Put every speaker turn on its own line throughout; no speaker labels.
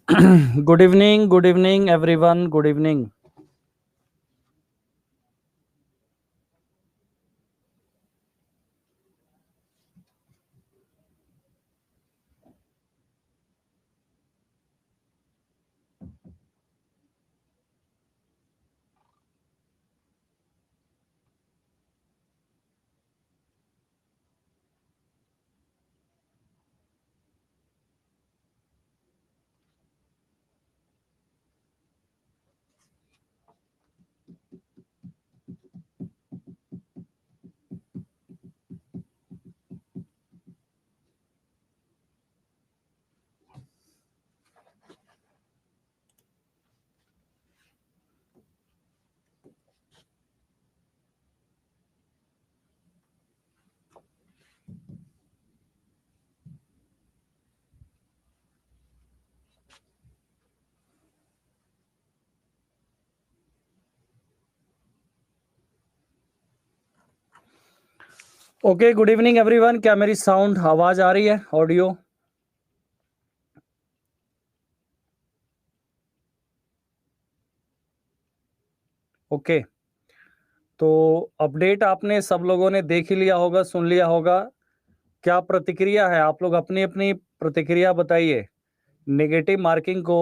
good evening, everyone. Good evening. Okay, good evening everyone. क्या मेरी sound आवाज आ रही है? Audio okay. तो अपडेट आपने सब लोगों ने देख ही लिया होगा, सुन लिया होगा। क्या प्रतिक्रिया है? आप लोग अपनी अपनी प्रतिक्रिया बताइए। नेगेटिव मार्किंग को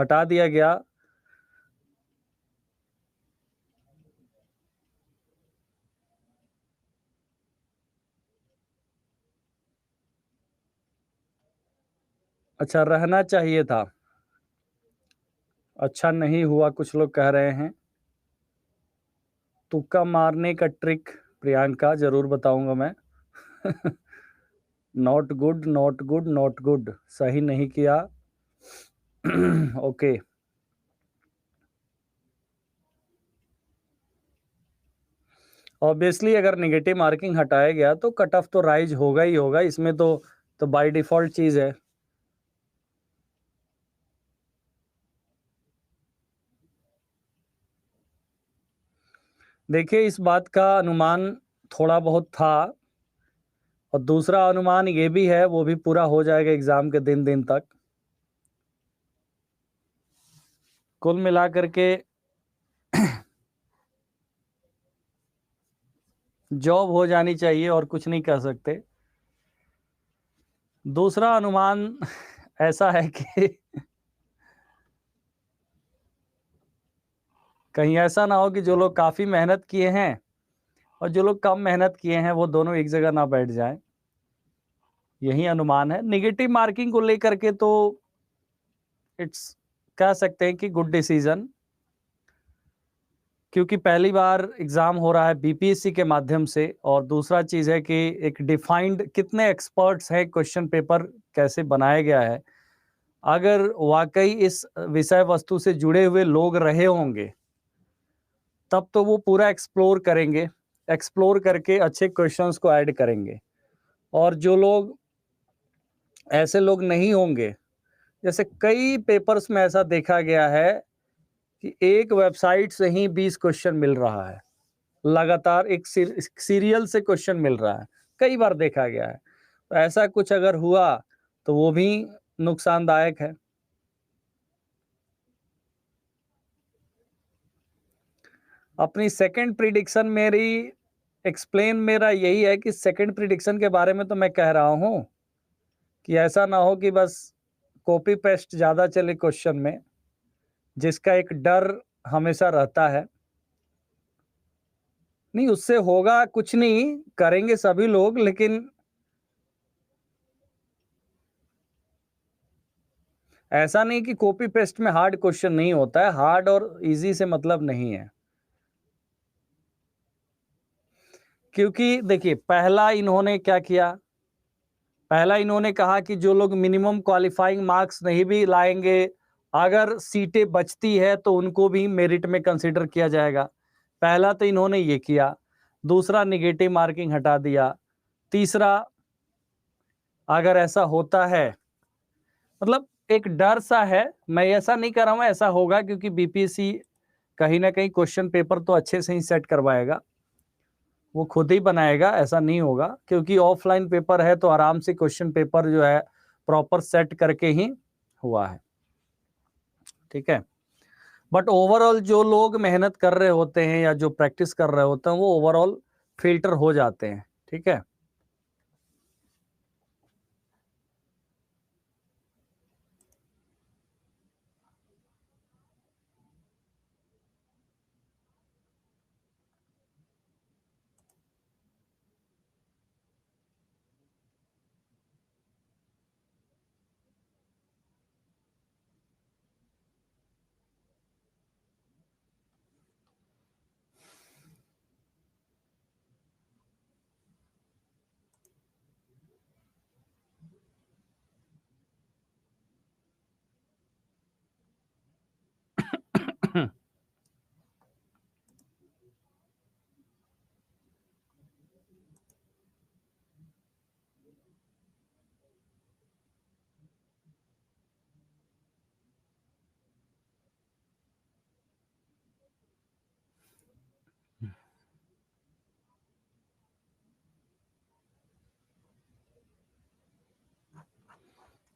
हटा दिया गया। अच्छा, रहना चाहिए था। अच्छा नहीं हुआ, कुछ लोग कह रहे हैं। तुक्का मारने का ट्रिक प्रियंका जरूर बताऊंगा मैं। Not good, not good, not good, सही नहीं किया। ओके। ऑब्वियसली अगर नेगेटिव मार्किंग हटाया गया तो कट ऑफ तो राइज होगा ही होगा, इसमें तो बाय डिफॉल्ट चीज है। देखिए, इस बात का अनुमान थोड़ा बहुत था, और दूसरा अनुमान ये भी है, वो भी पूरा हो जाएगा एग्जाम के दिन दिन तक। कुल मिलाकर के जॉब हो जानी चाहिए, और कुछ नहीं कह सकते। दूसरा अनुमान ऐसा है कि कहीं ऐसा ना हो कि जो लोग काफी मेहनत किए हैं और जो लोग कम मेहनत किए हैं वो दोनों एक जगह ना बैठ जाएं। यही अनुमान है। नेगेटिव मार्किंग को लेकर के तो इट्स कह सकते हैं कि गुड डिसीजन, क्योंकि पहली बार एग्जाम हो रहा है बीपीएससी के माध्यम से, और दूसरा चीज है कि एक डिफाइंड कितने एक्सपर्ट्स हैं, क्वेश्चन पेपर कैसे बनाया गया है। अगर वाकई इस विषय वस्तु से जुड़े हुए लोग रहे होंगे तब तो वो पूरा एक्सप्लोर करेंगे, एक्सप्लोर करके अच्छे क्वेश्चंस को ऐड करेंगे। और जो लोग ऐसे लोग नहीं होंगे, जैसे कई पेपर्स में ऐसा देखा गया है कि एक वेबसाइट से ही 20 क्वेश्चन मिल रहा है, लगातार एक सीरियल से क्वेश्चन मिल रहा है, कई बार देखा गया है। तो ऐसा कुछ अगर हुआ तो वो भी नुकसानदायक है। अपनी सेकंड प्रिडिक्शन मेरी एक्सप्लेन मेरा यही है कि सेकंड प्रिडिक्शन के बारे में तो मैं कह रहा हूं कि ऐसा ना हो कि बस कॉपी पेस्ट ज्यादा चले क्वेश्चन में, जिसका एक डर हमेशा रहता है। नहीं, उससे होगा कुछ नहीं, करेंगे सभी लोग, लेकिन ऐसा नहीं कि कॉपी पेस्ट में हार्ड क्वेश्चन नहीं होता है। हार्ड और इजी से मतलब नहीं है, क्योंकि देखिए पहला इन्होंने क्या किया। पहला इन्होंने कहा कि जो लोग मिनिमम क्वालिफाइंग मार्क्स नहीं भी लाएंगे, अगर सीटें बचती है तो उनको भी मेरिट में कंसीडर किया जाएगा। पहला तो इन्होंने ये किया। दूसरा, नेगेटिव मार्किंग हटा दिया। तीसरा, अगर ऐसा होता है, मतलब एक डर सा है। मैं ऐसा नहीं कर रहा हूं ऐसा होगा, क्योंकि बीपीएससी कहीं ना कहीं क्वेश्चन पेपर तो अच्छे से ही सेट करवाएगा, वो खुद ही बनाएगा, ऐसा नहीं होगा। क्योंकि ऑफलाइन पेपर है तो आराम से क्वेश्चन पेपर जो है प्रॉपर सेट करके ही हुआ है। ठीक है। बट ओवरऑल जो लोग मेहनत कर रहे होते हैं या जो प्रैक्टिस कर रहे होते हैं वो ओवरऑल फिल्टर हो जाते हैं। ठीक है।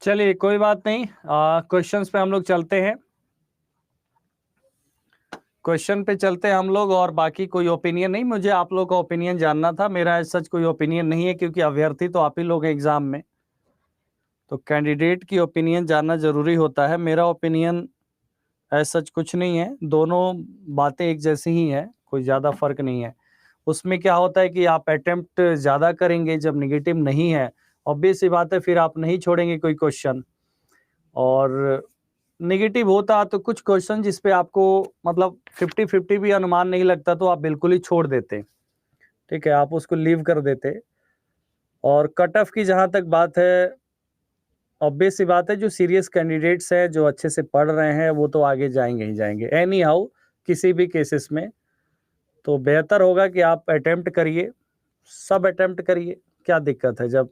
चलिए कोई बात नहीं, क्वेश्चंस पे हम लोग चलते हैं। क्वेश्चन पे चलते हैं हम लोग, और बाकी कोई ओपिनियन नहीं, मुझे आप लोग का ओपिनियन जानना था। मेरा सच कोई ओपिनियन नहीं है, क्योंकि अभ्यर्थी तो आप ही लोग हैं एग्जाम में, तो कैंडिडेट की ओपिनियन जानना जरूरी होता है। मेरा ओपिनियन सच कुछ नहीं है, दोनों बातें एक जैसी ही है, कोई ज़्यादा फर्क नहीं है। उसमें क्या होता है कि आप अटेम्प्ट ज़्यादा करेंगे, जब निगेटिव नहीं है ऑब्वियस सी बात है, फिर आप नहीं छोड़ेंगे कोई क्वेश्चन। और नेगेटिव होता तो कुछ क्वेश्चन जिस पे आपको मतलब 50-50 भी अनुमान नहीं लगता, तो आप बिल्कुल ही छोड़ देते। ठीक है, आप उसको लीव कर देते। और कट ऑफ की जहाँ तक बात है, ऑब्वियस सी बात है, जो सीरियस कैंडिडेट्स हैं, जो अच्छे से पढ़ रहे हैं, वो तो आगे जाएंगे ही जाएंगे एनी हाउ, किसी भी केसेस में। तो बेहतर होगा कि आप अटेम्प्ट करिए, सब अटेम्प्ट करिए। क्या दिक्कत है, जब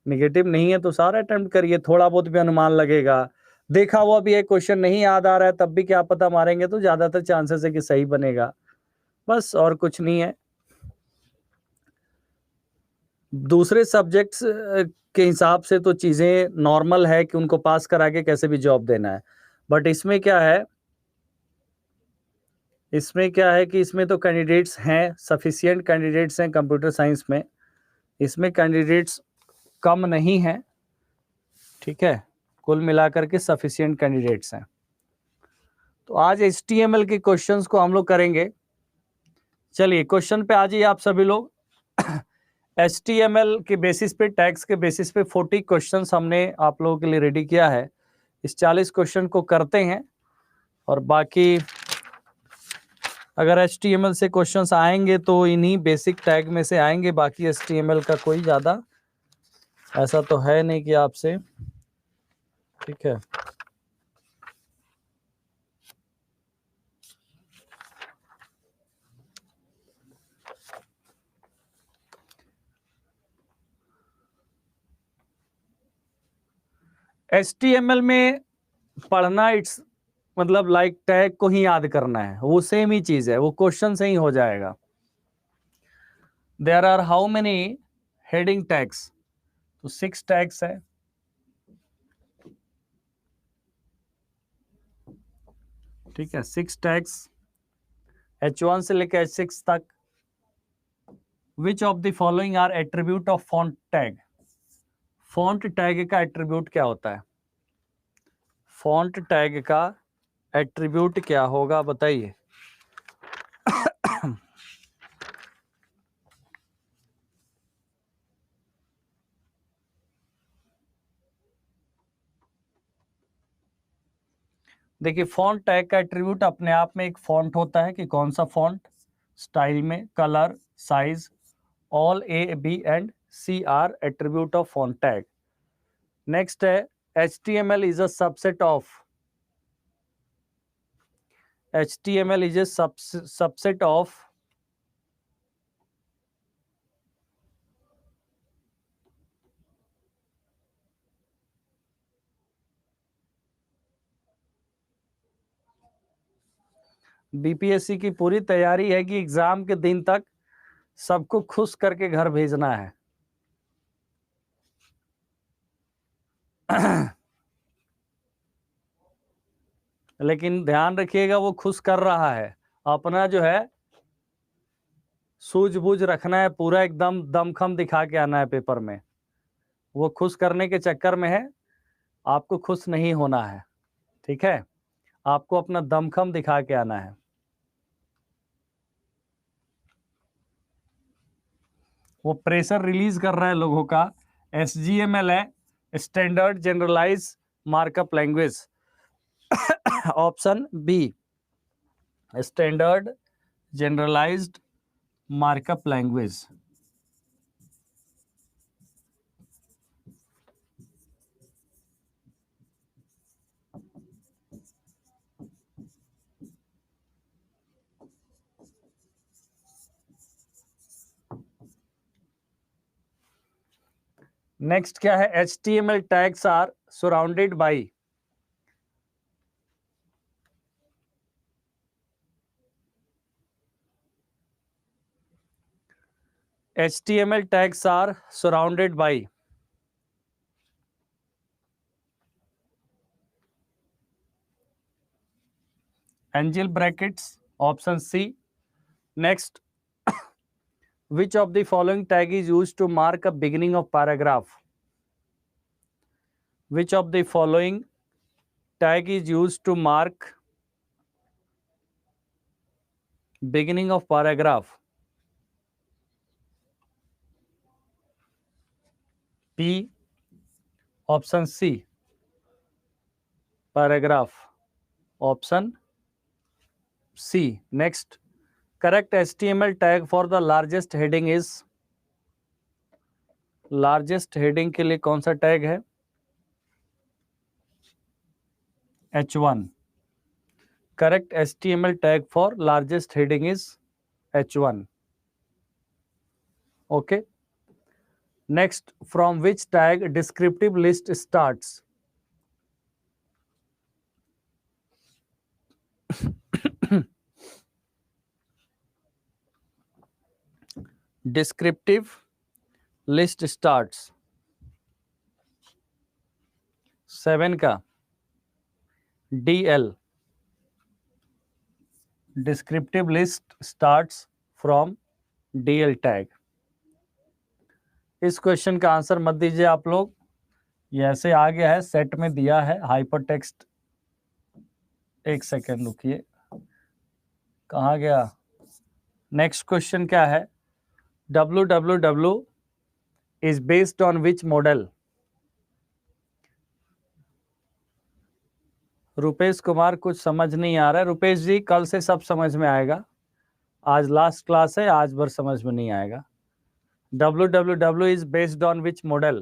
निगेटिव नहीं है तो सारा अटेम्प्ट करिए, थोड़ा बहुत भी अनुमान लगेगा। देखा हुआ भी एक क्वेश्चन नहीं याद आ रहा है तब भी क्या पता मारेंगे तो ज़्यादातर चांसेस है कि सही बनेगा, बस और कुछ नहीं है। दूसरे सब्जेक्ट्स के हिसाब से तो चीज़ें नॉर्मल है कि उनको पास करा के कैसे भी जॉब देना है। बट इसमें क्या है, कि इसमें तो कैंडिडेट्स हैं, सफिशिएंट कैंडिडेट्स हैं कंप्यूटर साइंस में, इसमें कैंडिडेट्स कम नहीं हैं। ठीक है, कुल मिलाकर के सफिशिएंट कैंडिडेट्स हैं। तो आज HTML के क्वेश्चंस को हम लोग करेंगे। चलिए क्वेश्चन पे आ जाइए आप सभी लोग। HTML के बेसिस पे, टैग्स के बेसिस पे 40 क्वेश्चंस हमने आप लोगों के लिए रेडी किया है। इस 40 क्वेश्चन को करते हैं, और बाकी अगर HTML से क्वेश्चंस आएंगे तो इन्हीं बेसिक टैग में से आएंगे, बाकी HTML का कोई ज़्यादा ऐसा तो है नहीं कि आपसे। ठीक है, HTML में पढ़ना इट्स मतलब लाइक टैग को ही याद करना है, वो सेम ही चीज है, वो क्वेश्चन से ही हो जाएगा। There are how many heading tags, तो 6 टैग्स है। ठीक है, 6 टैग्स, H1 से लेकर H6 तक। Which of the following are attribute of font tag, font tag का एट्रीब्यूट क्या होता है, फॉन्ट टैग का एट्रीब्यूट क्या होगा बताइए। देखिए, फॉन्ट टैग का एट्रीब्यूट अपने आप में एक फॉन्ट होता है कि कौन सा फॉन्ट, स्टाइल में, colour, size, all A, B and C are attribute of font tag. Next है HTML is a subset of, HTML is a subset of BPSC की पूरी तैयारी है कि एग्जाम के दिन तक सबको खुश करके घर भेजना है। लेकिन ध्यान रखिएगा वो खुश कर रहा है, अपना जो है सूझबूझ रखना है, पूरा एकदम दमखम दिखा के आना है पेपर में। वो खुश करने के चक्कर में है, आपको खुश नहीं होना है, ठीक है? आपको अपना दमखम दिखा के आना है। वो प्रेशर रिलीज कर रहा है लोगों का। SGML है, standard generalize markup language. Option b, standard generalized markup language. Next क्या है? HTML tags are surrounded by. HTML tags are surrounded by angle brackets. Option C. Next, which of the following tag is used to mark a beginning of paragraph? Which of the following tag is used to mark beginning of paragraph? P. Option C, paragraph. Option C. Next, correct HTML tag for the largest heading is? Largest heading के लिए कौन सा tag है? H1. Correct HTML tag for largest heading is H1. Okay. Next, from which tag descriptive list starts? Descriptive list starts 7 का DL. Descriptive list starts from DL tag. इस question का answer मत दीजिए आप लोग, ये ऐसे आ गया है, सेट में दिया है हाइपरटेक्स्ट। एक सेकेंड रुकिए, कहाँ गया? नेक्स्ट क्वेश्चन क्या है? www is based on which model? Rupesh Kumar, कुछ समझ नहीं आ रहा है। रुपेश जी, कल से सब समझ में आएगा, आज लास्ट क्लास है, आज भर समझ में नहीं आएगा। www is based on which model?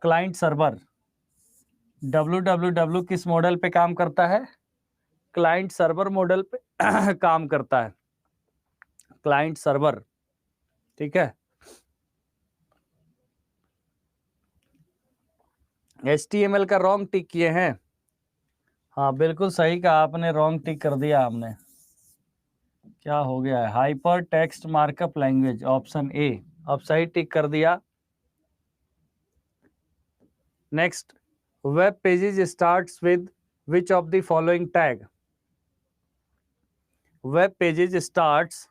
Client server. www किस मॉडल पे काम करता है? क्लाइंट सर्वर मॉडल पे काम करता है, क्लाइंट सर्वर, ठीक है। HTML का रॉन्ग टिक किए हैं? हाँ बिल्कुल सही कहा आपने, रॉन्ग टिक कर दिया हमने। क्या हो गया है? Hyper text markup language, option A. अब सही टिक कर दिया। Next, web pages starts with which of the following tag? Web pages starts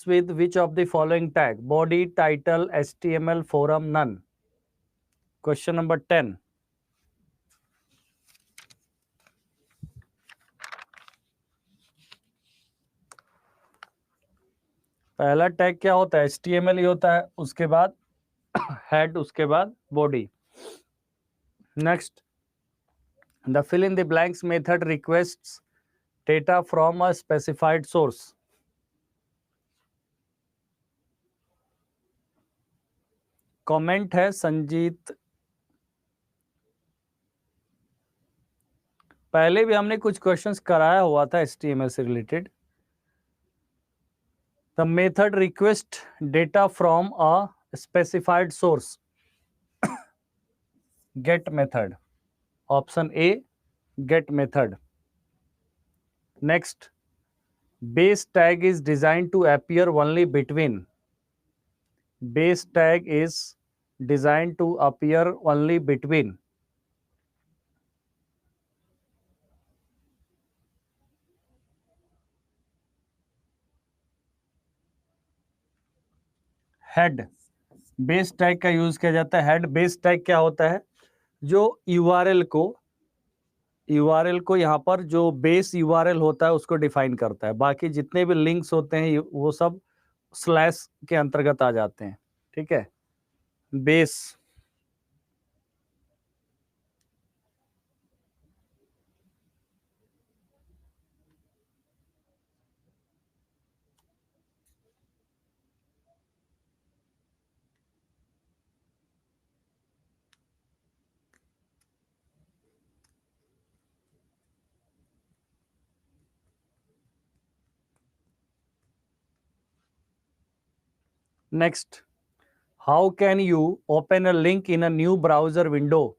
with which of the following tag? Body, title, HTML, forum, none. Question number 10. पहला tag क्या होता है? HTML ही होता है, उसके बाद हेड, उसके बाद body. Next, the fill in the blanks method requests data from a specified source. Comment है संजीत। पहले भी हमने कुछ क्वेश्चंस कराया हुआ था HTML से related. The method request data from a specified source, get method. Option A, get method. Next, base tag is designed to appear only between. Base tag is designed to appear only between head base tag का use किया जाता है। Head base tag क्या होता है? जो URL को यहाँ पर जो बेस यूआरएल होता है उसको डिफाइन करता है। बाकी जितने भी लिंक्स होते हैं वो सब स्लैश के अंतर्गत आ जाते हैं। ठीक है, base. Next, how can you open a link in a new browser window?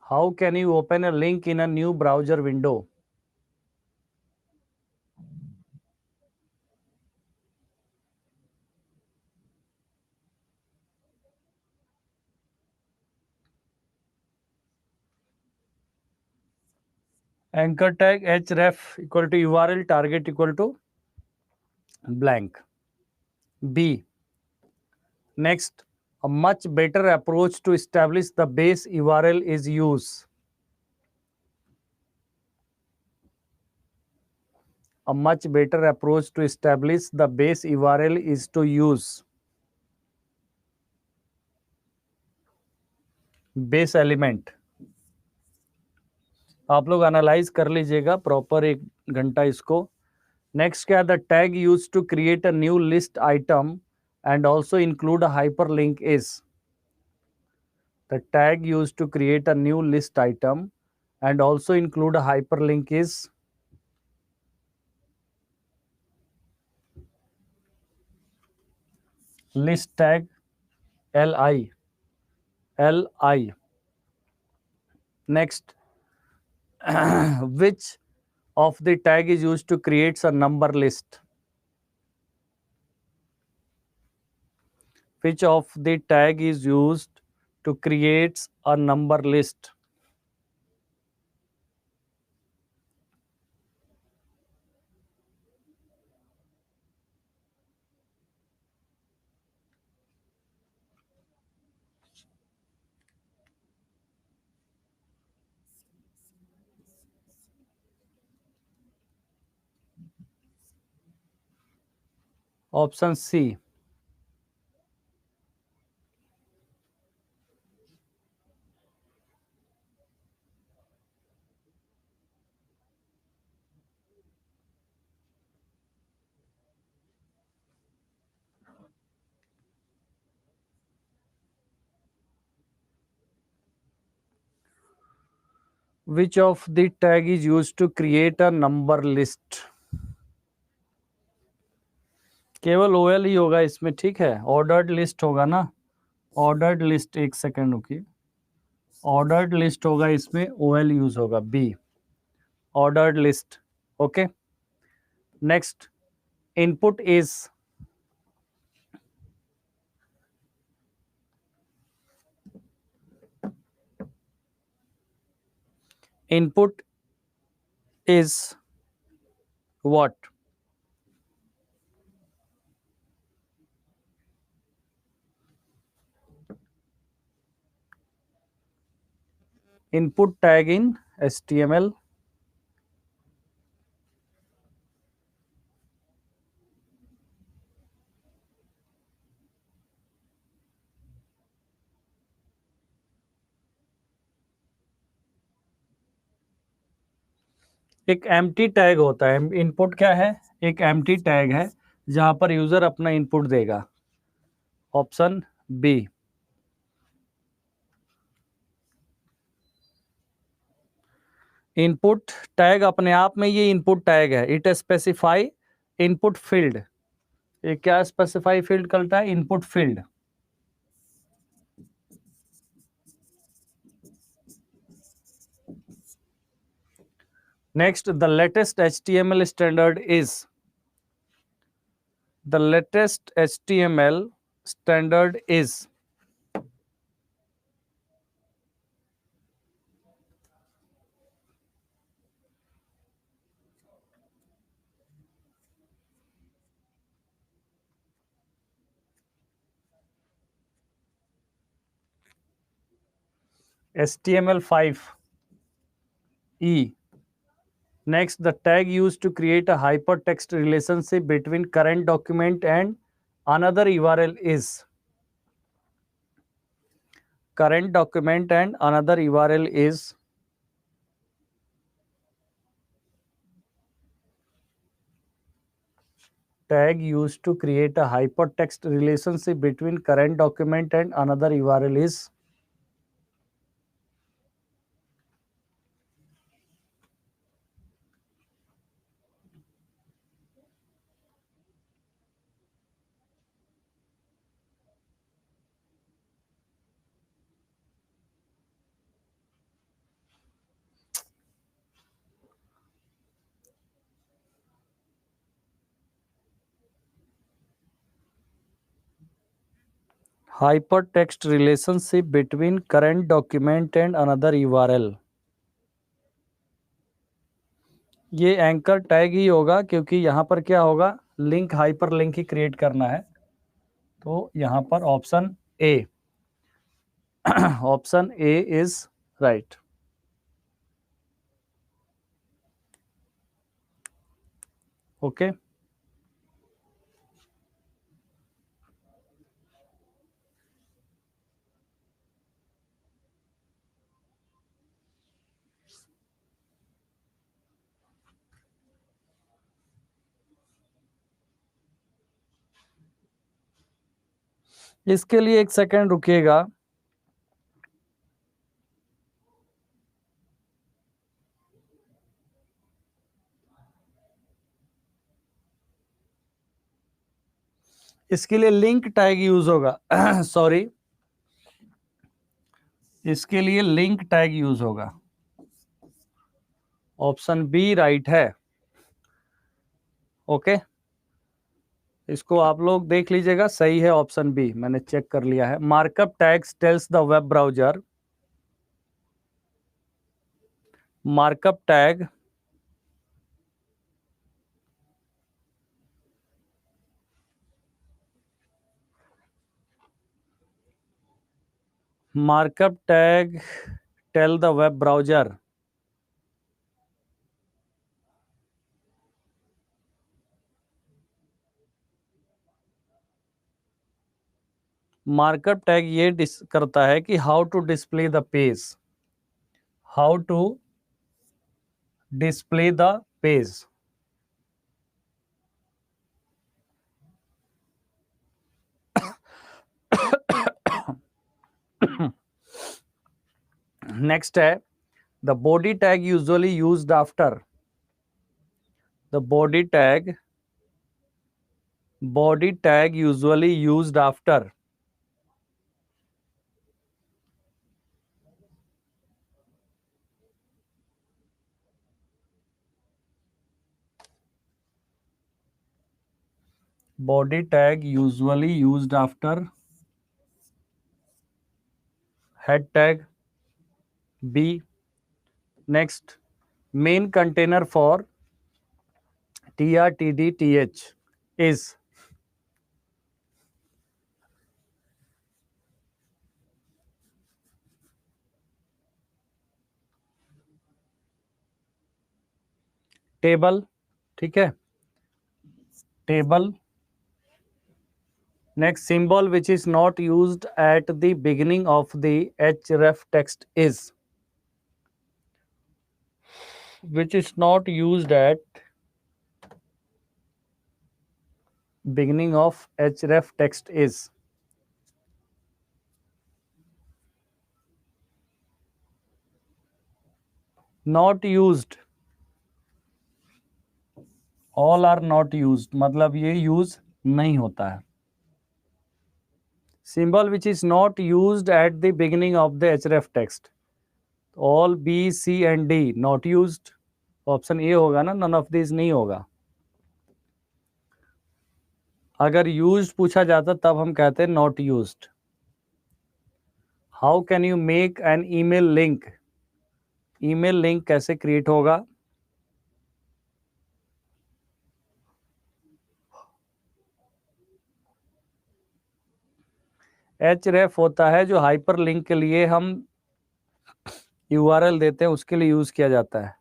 How can you open a link in a new browser window? Anchor tag href equal to URL target equal to blank. B. Next, a much better approach to establish the base URL is use. A much better approach to establish the base URL is to use base element. आप लोग analyse कर लीजिएगा proper 1 घंटा इसको। Next क्या, the tag use to create a new list item and also include a hyperlink is. The tag use to create a new list item and also include a hyperlink is list tag li. Next, which of the tag is used to create a number list? Which of the tag is used to create a number list? Option C. Which of the tag is used to create a number list? केवल OL ही होगा इसमें, ठीक है। Ordered list होगा ना, ordered list, एक second रुकिए। ऑर्डर्ड लिस्ट होगा इसमें, OL यूज होगा, b, ordered list. Okay, next, input is input is what? Input tag in HTML. एक एम्प्टी टैग होता है। इनपुट क्या है? एक एम्प्टी टैग है जहां पर यूजर अपना इनपुट देगा। Option B. इनपुट टैग अपने आप में ये इनपुट टैग है। It specify input field. ये क्या स्पेसिफाई फील्ड करता है? Input field. Next, the latest HTML standard is the latest HTML standard is HTML5 E. Next, the tag used to create a hypertext relationship between current document and another URL is current document and another URL is tag used to create a hypertext relationship between current document and another URL is hypertext relationship between current document and another URL. ये anchor tag ही होगा क्योंकि यहाँ पर क्या होगा, link hyper link ही create करना है। तो यहाँ पर option A option A is right. Okay, इसके लिए एक सेकंड रुकिएगा। इसके लिए लिंक टैग यूज होगा सॉरी, इसके लिए लिंक टैग यूज होगा। ऑप्शन बी राइट है। ओके, इसको आप लोग देख लीजिएगा, सही है ऑप्शन बी, मैंने चेक कर लिया है। Markup tags tells the web browser, markup tag markup tag tell the web browser markup tag ये करता है कि how to display the page, how to display the page. Next है the body tag usually used after, the body tag usually used after body tag usually used after head tag B. Next, main container for trtdth is table, ठीक है, table. Next, symbol which is not used at the beginning of the href text is, which is not used at beginning of href text is not used, all are not used, मतलब ये use नहीं होता है। symbol which is not used at the beginning of the href text, all B, C and D not used, option A होगा ना, none of this नहीं होगा। अगर यूज्ड पूछा जाता तब हम कहते हैं not used. How can you make an email link? Email link कैसे क्रिएट होगा? एच रेफ होता है जो हाइपर लिंक के लिए हम यूआरएल देते हैं, उसके लिए यूज किया जाता है।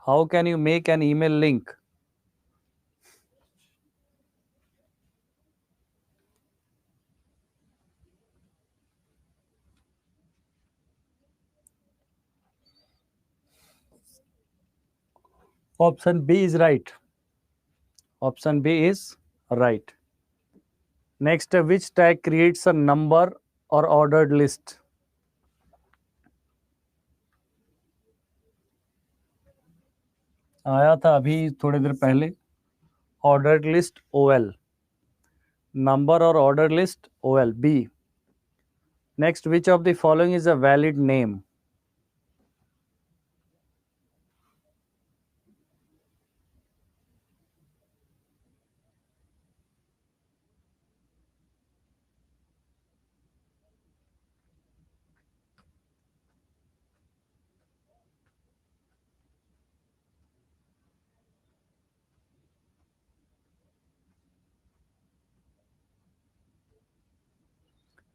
How can you make an email link? Option b is right. Option b is right. Next, which tag creates a number और ऑर्डर्ड लिस्ट? आया था अभी थोड़ी देर पहले, ऑर्डर्ड लिस्ट ओएल, नंबर और order list OL b. Next, which of the following is a valid name?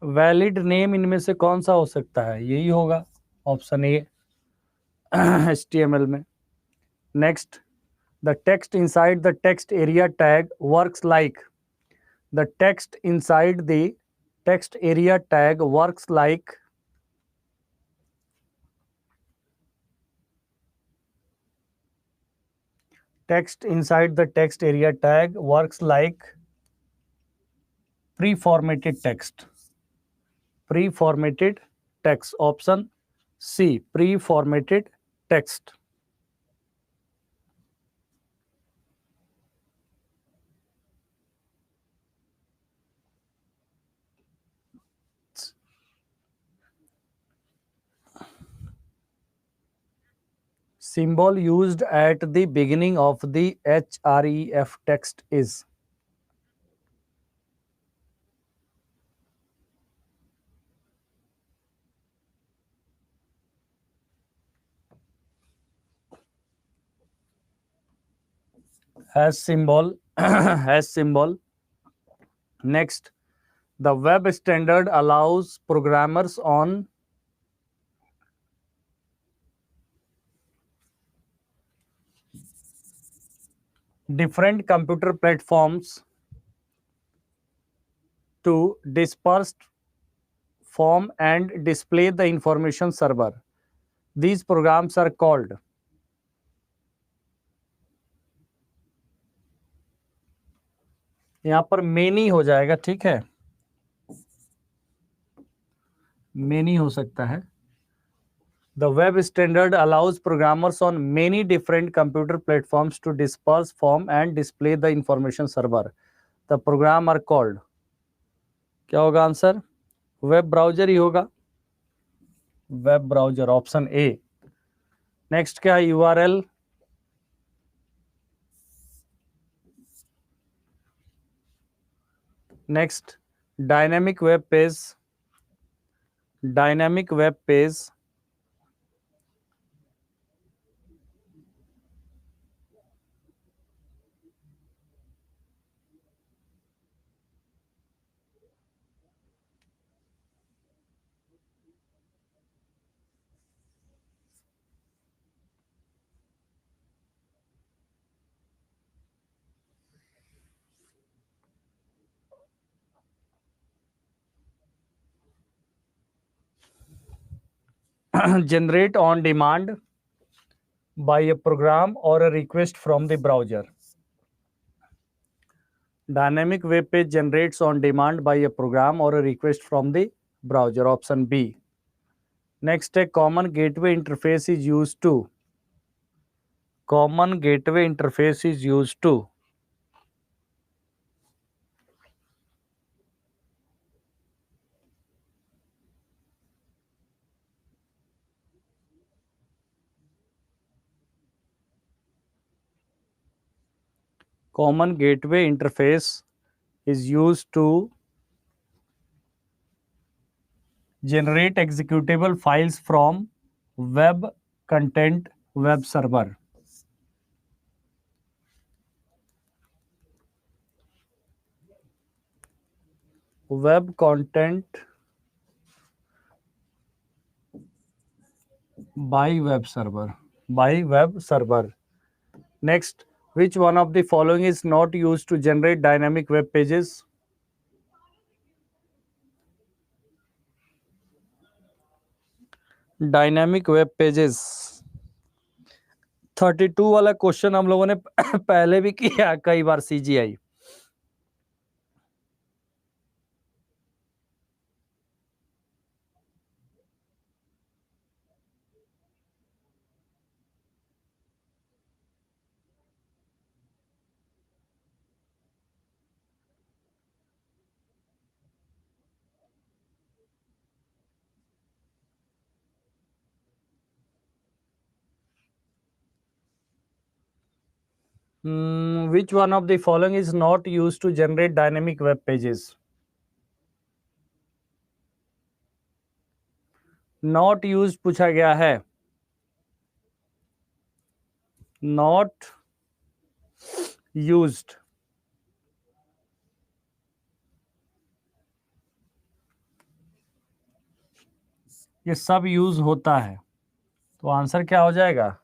Valid name इनमें से कौन सा हो सकता है? यही होगा, ऑप्शन ए, HTML में। Next, the text inside the text area tag works like, the text inside the text area tag works like, text inside the text area tag works like pre-formatted text, pre-formatted text, option C, pre-formatted text। Symbol used at the beginning of the href text is, hash symbol, hash symbol। Next, the web standard allows programmers on different computer platforms to disperse, form, and display the information server. These programs are called, यहाँ पर many हो जाएगा, ठीक है, many हो सकता है। The web standard allows programmers on many different computer platforms to disperse, form, and display the information server. The program are called, क्या होगा आंसर? वेब ब्राउजर ही होगा, web browser, option A. Next क्या है? URL. Next, dynamic web page, dynamic web page, generate on demand by a program or a request from the browser. Dynamic web page generates on demand by a program or a request from the browser, option B. Next, a common gateway interface is used to, common gateway interface is used to Common gateway interface is used to generate executable files from web content web server. Web content by web server. By web server. Next, which one of the following is not used to generate dynamic web pages? Dynamic web pages 32 वाला question हम लोगों ने पहले भी किया कई बार CGI. Which one of the following is not used to generate dynamic web pages? Not used पूछा गया है. Not used. ये सब यूज होता है, तो आंसर क्या हो जाएगा?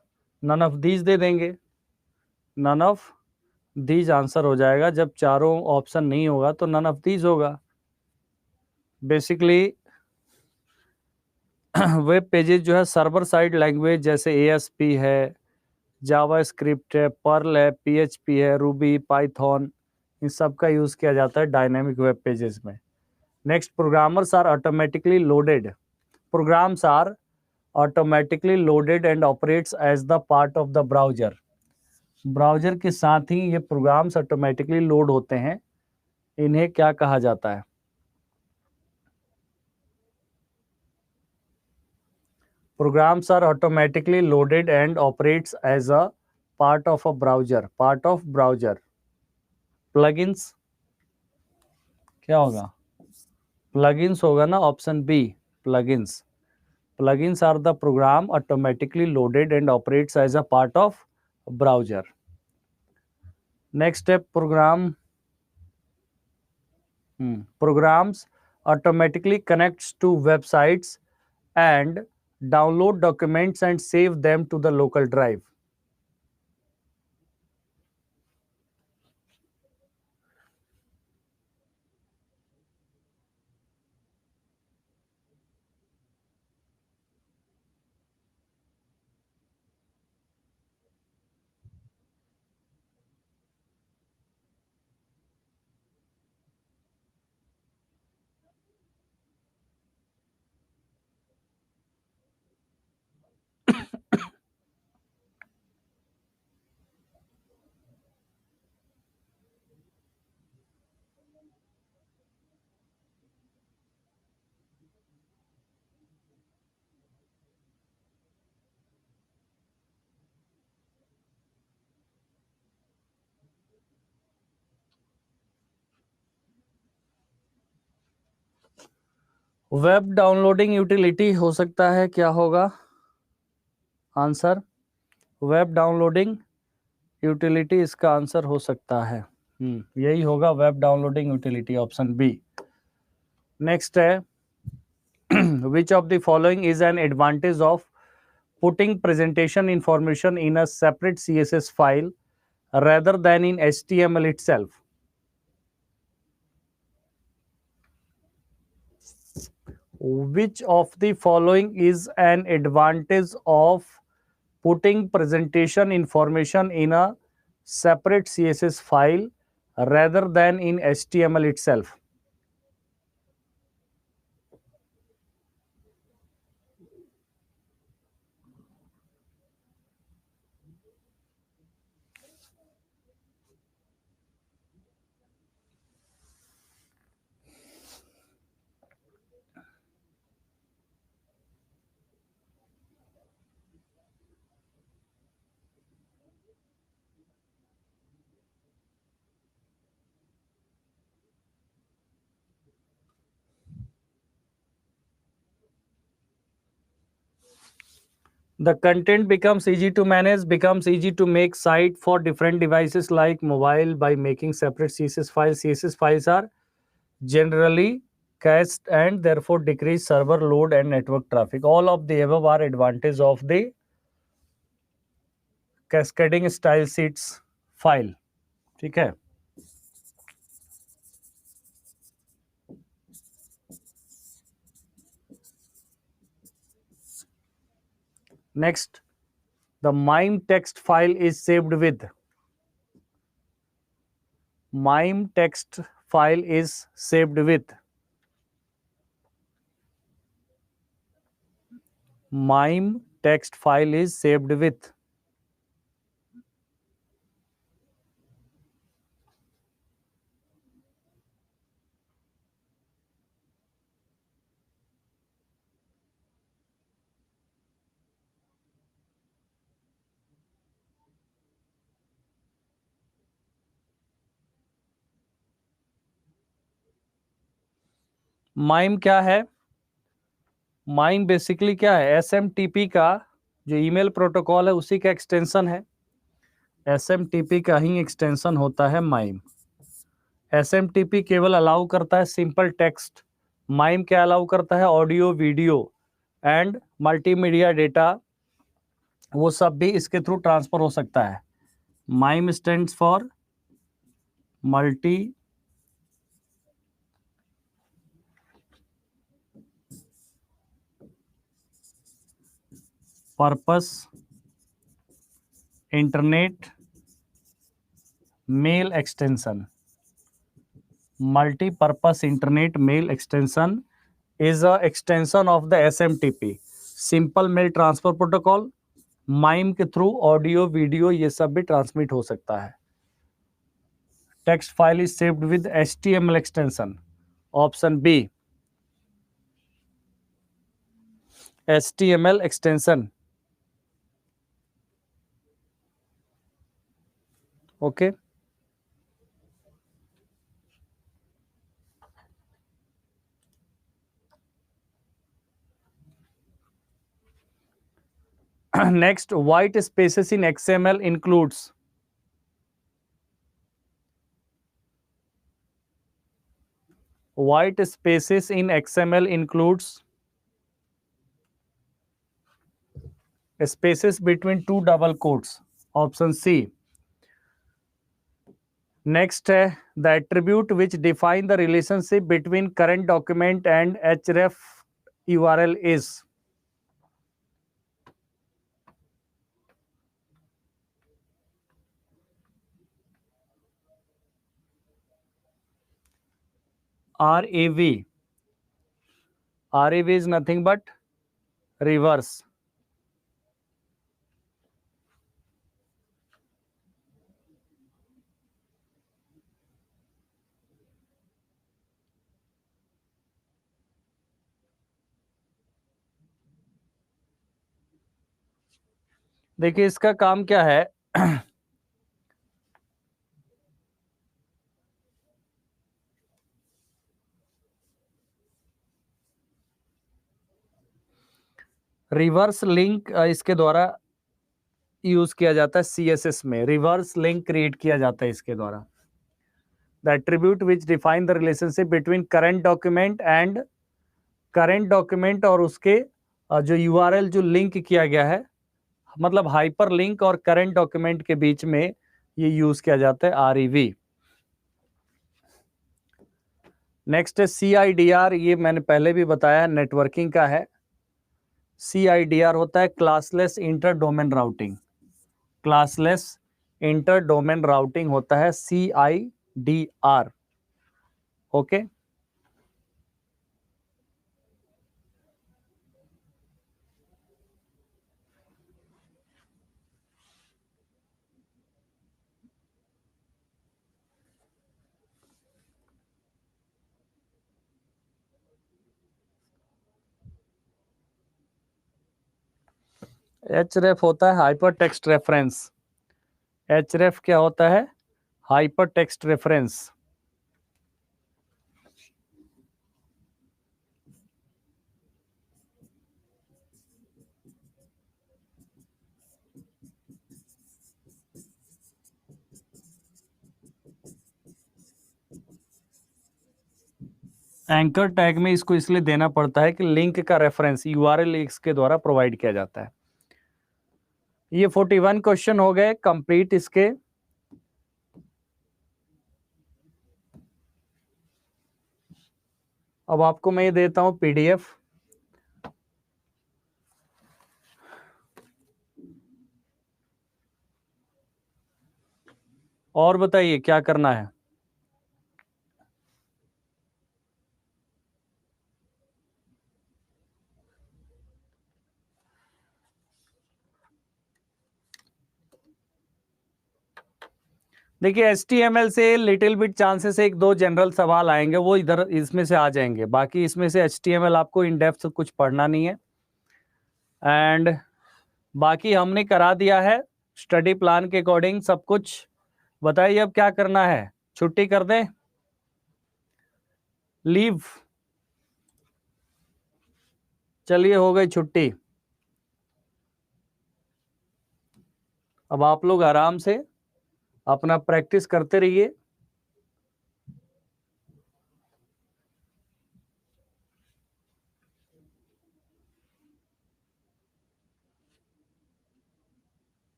नन ऑफ दीज दे देंगे. नन ऑफ दीज आंसर हो जाएगा. जब चारों ऑप्शन नहीं होगा तो नन ऑफ दीज होगा. बेसिकली वेब पेजेस जो है सर्वर साइड लैंग्वेज जैसे ASP है, जावा स्क्रिप्ट है, पर्ल है, PHP है, रूबी, पाइथन, इन सब का यूज किया जाता है डायनेमिक वेब पेजेस में. Next, programmers are automatically loaded. Programs are automatically loaded and operates as the part of the browser. Browser के साथ ही ये प्रोग्राम्स ऑटोमेटिकली लोड होते हैं. इन्हें क्या कहा जाता है? Programs are automatically loaded and operates as a part of a browser. Part of browser. Plugins क्या होगा? Plugins होगा ना, option b, plugins. Plugins are the program automatically loaded and operates as a part of browser. Next step, programs automatically connects to websites and download documents and save them to the local drive. Web downloading utility हो सकता है, क्या होगा answer? Web downloading utility इसका answer हो सकता है. यही होगा web downloading utility, option B. Next है, which of the following is an advantage of putting presentation information in a separate CSS file rather than in HTML itself? Which of the following is an advantage of putting presentation information in a separate CSS file rather than in HTML itself? The content becomes easy to manage, becomes easy to make site for different devices like mobile by making separate CSS files. CSS files are generally cached and therefore decrease server load and network traffic. All of the above are advantage of the cascading style sheets file. ठीक है. Next, the MIME text file is saved with. MIME text file is saved with. MIME text file is saved with. MIME क्या है? MIME basically क्या है? SMTP का जो email protocol है उसी का एक्सटेंशन है. SMTP का ही एक्सटेंशन होता है MIME. SMTP केवल अलाउ करता है सिंपल टेक्स्ट. MIME क्या अलाउ करता है? Audio, video and multimedia data, वो सब भी इसके थ्रू ट्रांसफर हो सकता है. MIME stands for multi purpose internet mail extension. Multi-purpose internet mail extension is a extension of the SMTP, simple mail transfer protocol. MIME के थ्रू ऑडियो, वीडियो ये सब भी ट्रांसमिट हो सकता है. Text file is saved with HTML extension. Option b, HTML extension. Okay. Next, white spaces in XML includes. White spaces in XML includes spaces between two double quotes. Option C. Next है the attribute which define the relationship between current document and href URL is. RAV. RAV is nothing but reverse. देखिए इसका काम क्या है. Reverse link इसके द्वारा use किया जाता है. CSS में रिवर्स लिंक क्रिएट किया जाता है इसके द्वारा. The attribute which define the relationship between current document and current document और उसके जो URL जो लिंक किया गया है, मतलब हाइपर लिंक और करंट डॉक्यूमेंट के बीच में ये यूज किया जाता है REV. नेक्स्ट है CIDR. ये मैंने पहले भी बताया, नेटवर्किंग का है. CIDR होता है classless inter domain routing. Classless inter domain routing होता है CIDR. ओके. HREF होता है हाइपर टेक्स्ट रेफरेंस. HREF क्या होता है? Hyper text reference. Anchor tag में इसको इसलिए देना पड़ता है कि लिंक का रेफरेंस यूआरएल इसके द्वारा प्रोवाइड किया जाता है। ये 41 क्वेश्चन हो गए कंप्लीट इसके। अब आपको मैं ये देता हूं पीडीएफ। और बताइए क्या करना है। देखिए HTML से लिटिल बिट चांसेस एक दो जनरल सवाल आएंगे, वो इधर इसमें से आ जाएंगे। बाकी इसमें से HTML आपको इन डेप्थ कुछ पढ़ना नहीं है। एंड बाकी हमने करा दिया है स्टडी प्लान के अकॉर्डिंग सब कुछ। बताइए अब क्या करना है, छुट्टी कर दें, लीव? चलिए हो गई छुट्टी। अब आप लोग आराम से अपना प्रैक्टिस करते रहिए।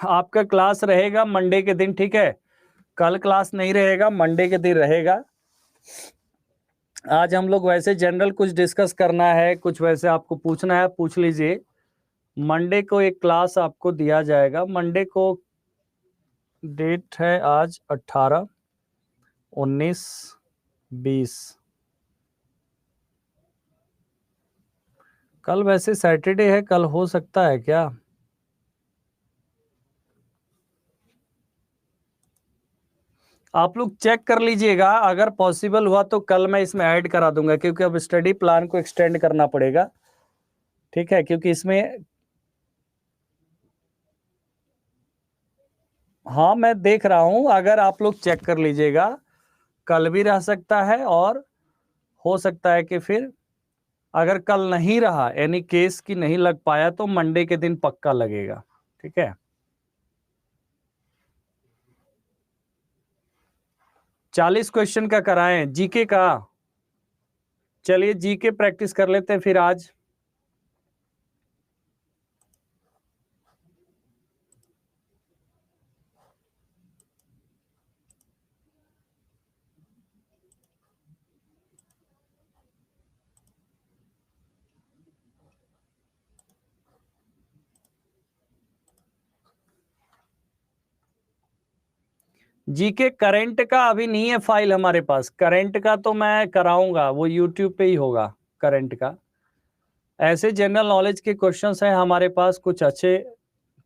आपका क्लास रहेगा मंडे के दिन, ठीक है? कल क्लास नहीं रहेगा, मंडे के दिन रहेगा। आज हम लोग वैसे जनरल कुछ डिस्कस करना है, कुछ वैसे आपको पूछना है, पूछ लीजिए। मंडे को एक क्लास आपको दिया जाएगा। मंडे को डेट है आज 18, 19, 20। कल वैसे सैटरडे है, कल हो सकता है क्या? आप लोग चेक कर लीजिएगा, अगर पॉसिबल हुआ तो कल मैं इसमें ऐड करा दूंगा, क्योंकि अब स्टडी प्लान को एक्सटेंड करना पड़ेगा, ठीक है? क्योंकि इसमें हाँ मैं देख रहा हूं, अगर आप लोग चेक कर लीजिएगा, कल भी रह सकता है और हो सकता है कि फिर अगर कल नहीं रहा, एनी केस की नहीं लग पाया, तो मंडे के दिन पक्का लगेगा, ठीक है? 40 क्वेश्चन का कराएं जीके का। चलिए जीके प्रैक्टिस कर लेते हैं फिर आज। जीके करंट का अभी नहीं है फाइल हमारे पास। करंट का तो मैं कराऊंगा, वो यूट्यूब पे ही होगा करंट का। ऐसे जनरल नॉलेज के क्वेश्चंस हैं हमारे पास, कुछ अच्छे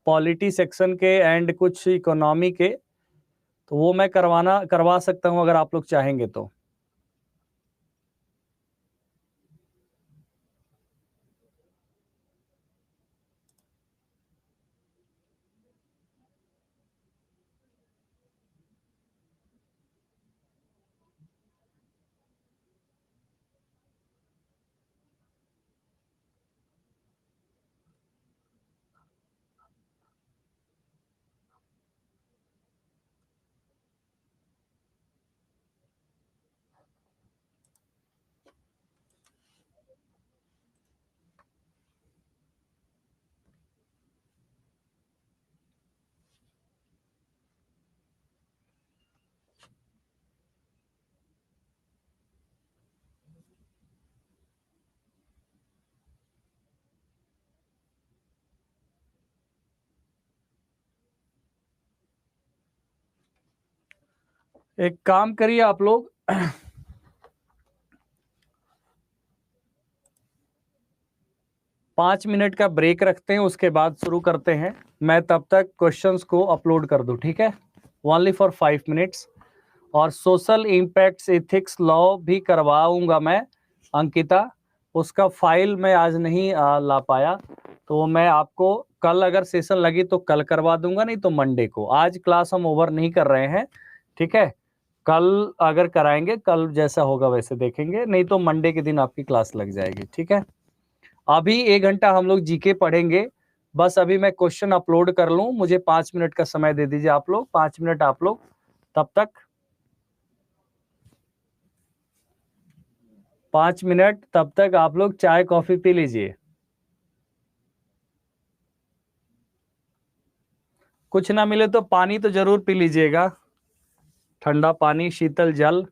पॉलिटी सेक्शन के एंड कुछ इकोनॉमी के, तो वो मैं करवा सकता हूं अगर आप लोग चाहेंगे तो। एक काम करिए आप लोग, 5 मिनट का ब्रेक रखते हैं, उसके बाद शुरू करते हैं। मैं तब तक क्वेश्चंस को अपलोड कर दूं, ठीक है? Only for 5 minutes. और सोशल इम्पैक्ट्स एथिक्स लॉ भी करवाऊंगा मैं, अंकिता। उसका फाइल मैं आज नहीं ला पाया, तो मैं आपको कल अगर सेशन लगी तो कल करवा दूंगा, नहीं तो मंडे को। आज क्लास हम ओवर नहीं कर रहे हैं, ठीक है? कल अगर कराएंगे, कल जैसा होगा वैसे देखेंगे, नहीं तो मंडे के दिन आपकी क्लास लग जाएगी, ठीक है? अभी 1 घंटा हम लोग जीके पढ़ेंगे। बस अभी मैं क्वेश्चन अपलोड कर लूं, मुझे 5 मिनट का समय दे दीजिए आप लोग, 5 मिनट आप लोग। तब तक 5 मिनट, तब तक आप लोग चाय कॉफी पी लीजिए। कुछ ना मिले तो पानी तो जरूर पी लीजिएगा, ठंडा पानी, शीतल जल।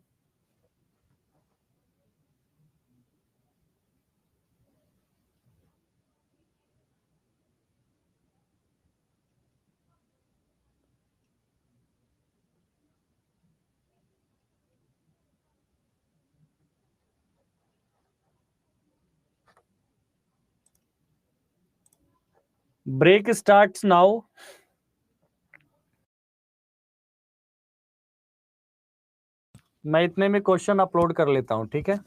Break starts now. मैं इतने में क्वेश्चन अपलोड कर लेता हूं, ठीक है?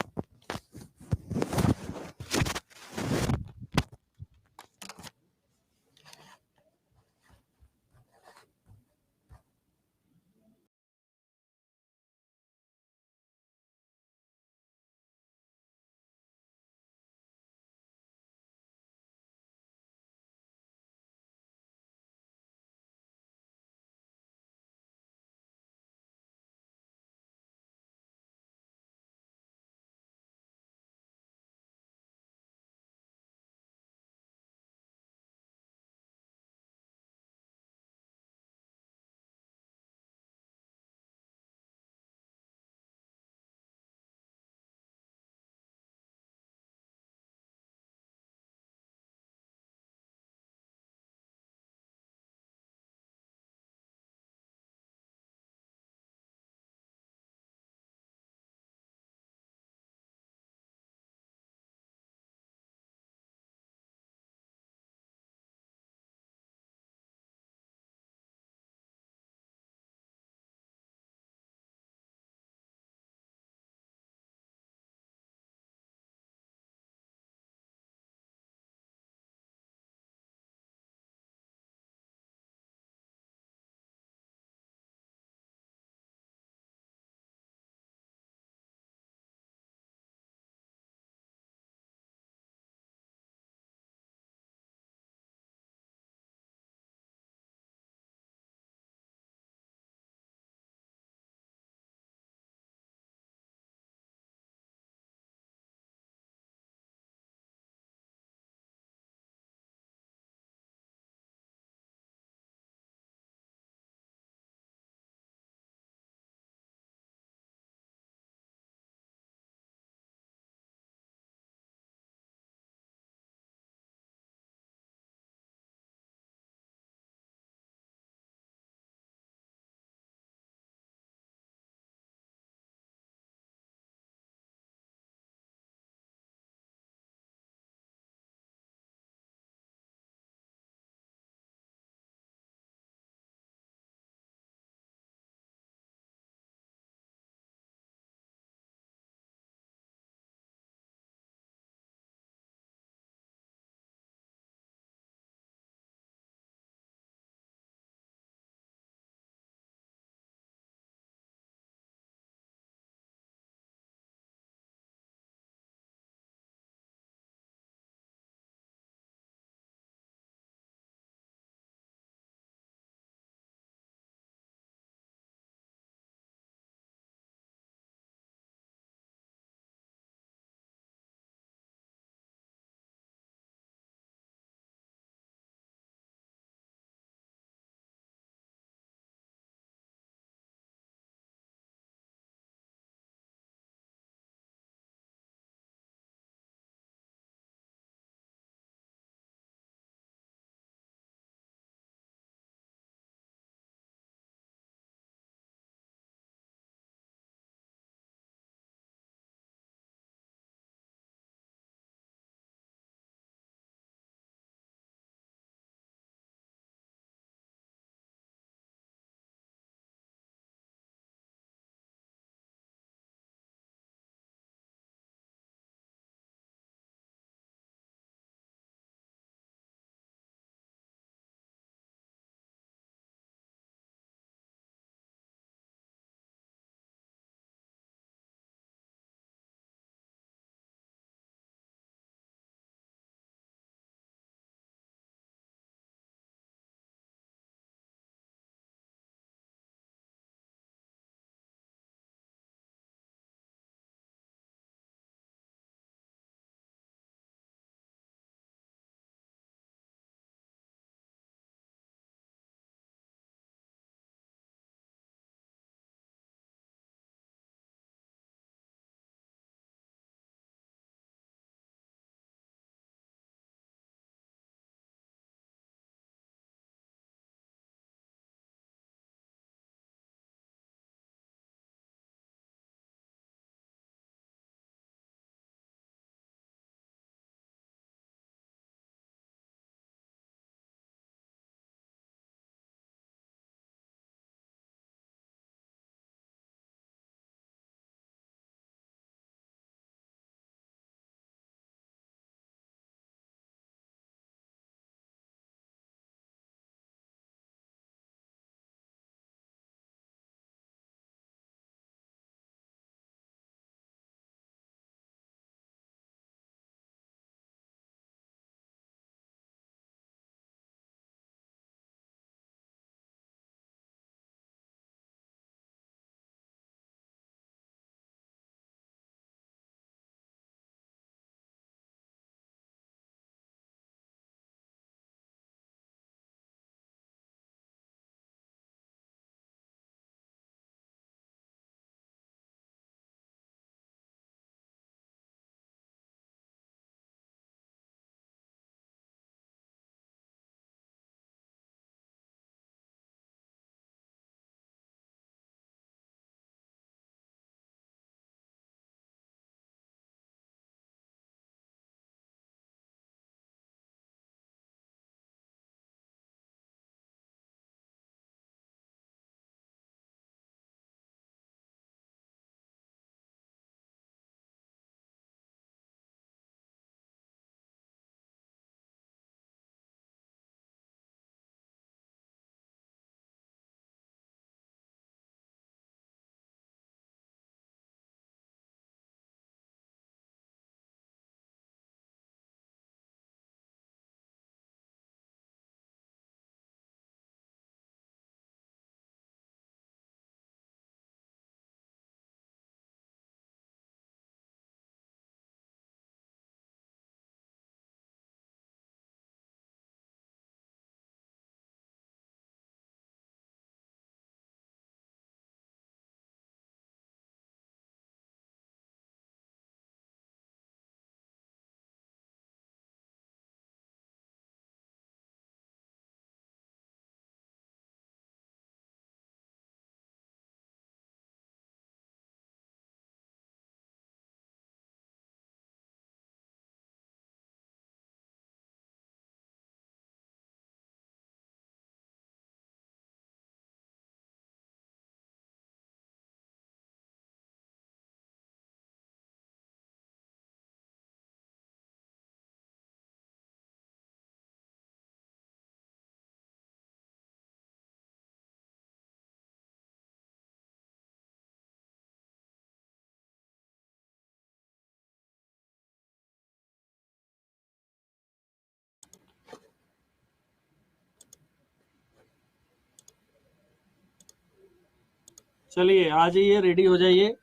चलिए आ जाइए, रेडी हो जाइए।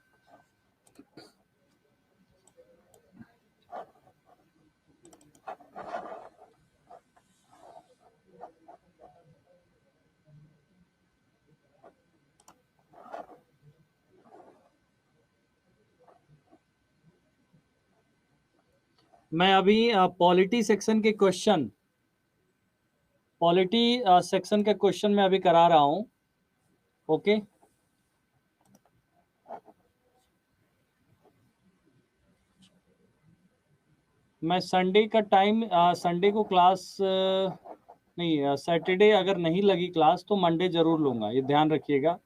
मैं अभी पॉलिटी सेक्शन के क्वेश्चन, पॉलिटी सेक्शन का क्वेश्चन मैं अभी करा रहा हूं। ओके, मैं संडे का टाइम, संडे को क्लास नहीं, सैटरडे अगर नहीं लगी क्लास तो मंडे जरूर लूंगा, ये ध्यान रखिएगा।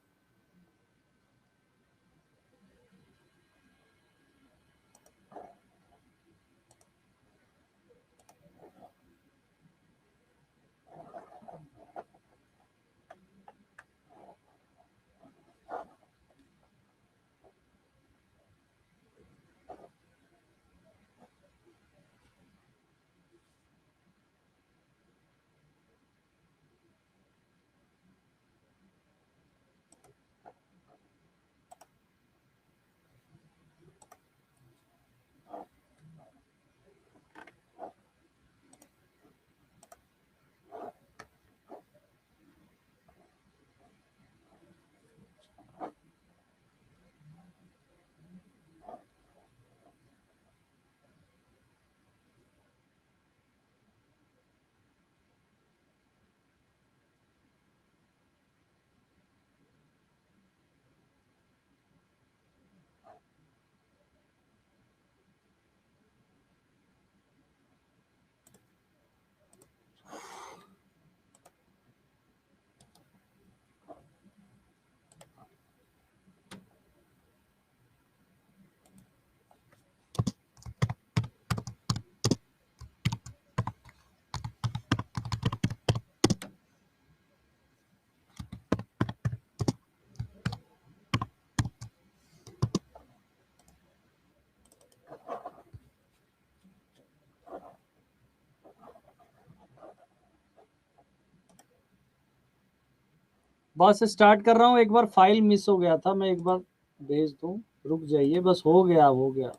बस स्टार्ट कर रहा हूँ। एक बार फाइल मिस हो गया था, मैं एक बार भेज दूं। रुक जाइए, बस हो गया हो गया।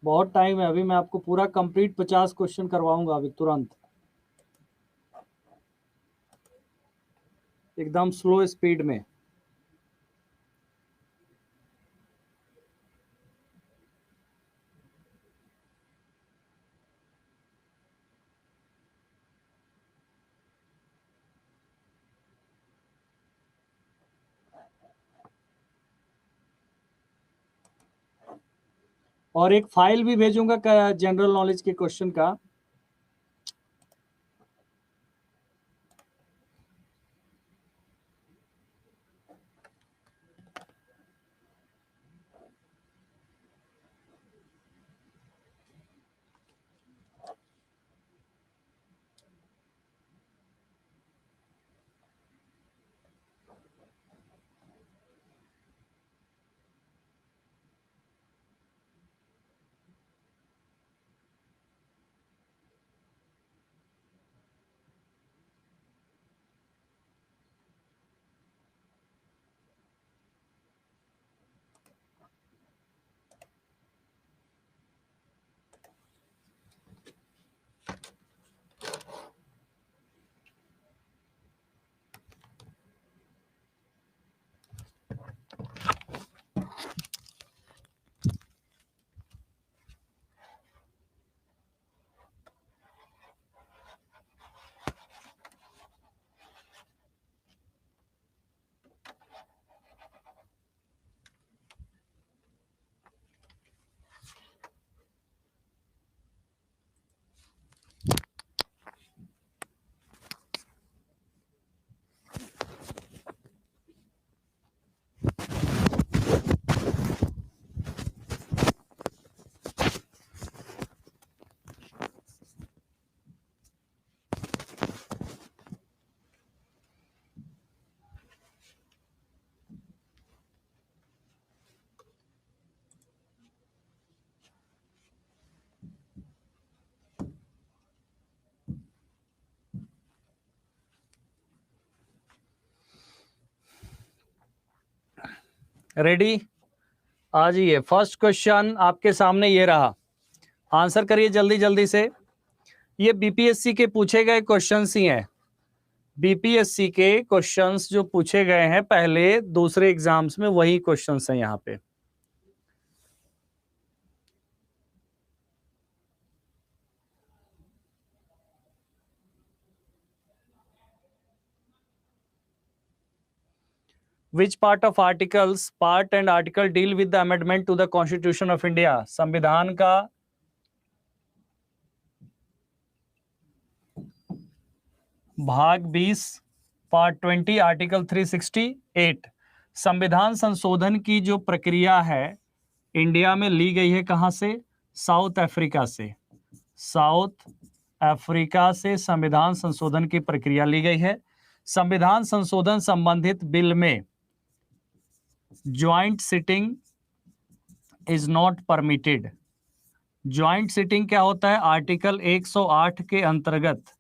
बहुत टाइम है, अभी मैं आपको पूरा कंप्लीट 50 क्वेश्चन करवाऊंगा अभी तुरंत, एकदम स्लो स्पीड में। और एक फाइल भी भेजूंगा जनरल नॉलेज के क्वेश्चन का। रेडी? आ जाइए, फर्स्ट क्वेश्चन आपके सामने ये रहा, आंसर करिए जल्दी जल्दी से। ये बीपीएससी के पूछे गए क्वेश्चंस ही हैं, बीपीएससी के क्वेश्चंस जो पूछे गए हैं पहले दूसरे एग्जाम्स में, वही क्वेश्चंस हैं यहाँ पे। Which part of articles, part and article deal with the amendment to the Constitution of India? संविधान का भाग 20 पार्ट 20 आर्टिकल 368 संविधान संशोधन की जो प्रक्रिया है इंडिया में ली गई है कहां से? साउथ अफ्रीका से। साउथ अफ्रीका से संविधान संशोधन की प्रक्रिया ली गई है। संविधान संशोधन संबंधित बिल में joint sitting is not permitted. Joint sitting क्या होता है? आर्टिकल 108 के अंतर्गत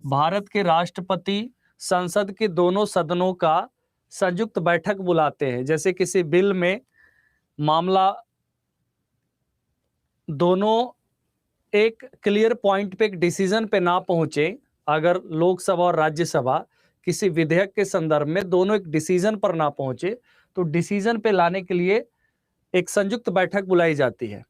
भारत के राष्ट्रपति संसद के दोनों सदनों का संयुक्त बैठक बुलाते हैं। जैसे किसी बिल में मामला दोनों एक क्लियर पॉइंट पे, एक डिसीजन पे ना पहुंचे, अगर लोकसभा और राज्यसभा किसी विधेयक के संदर्भ में दोनों एक डिसीजन पर ना पहुंचे, तो डिसीजन पे लाने के लिए एक संयुक्त बैठक बुलाई जाती है।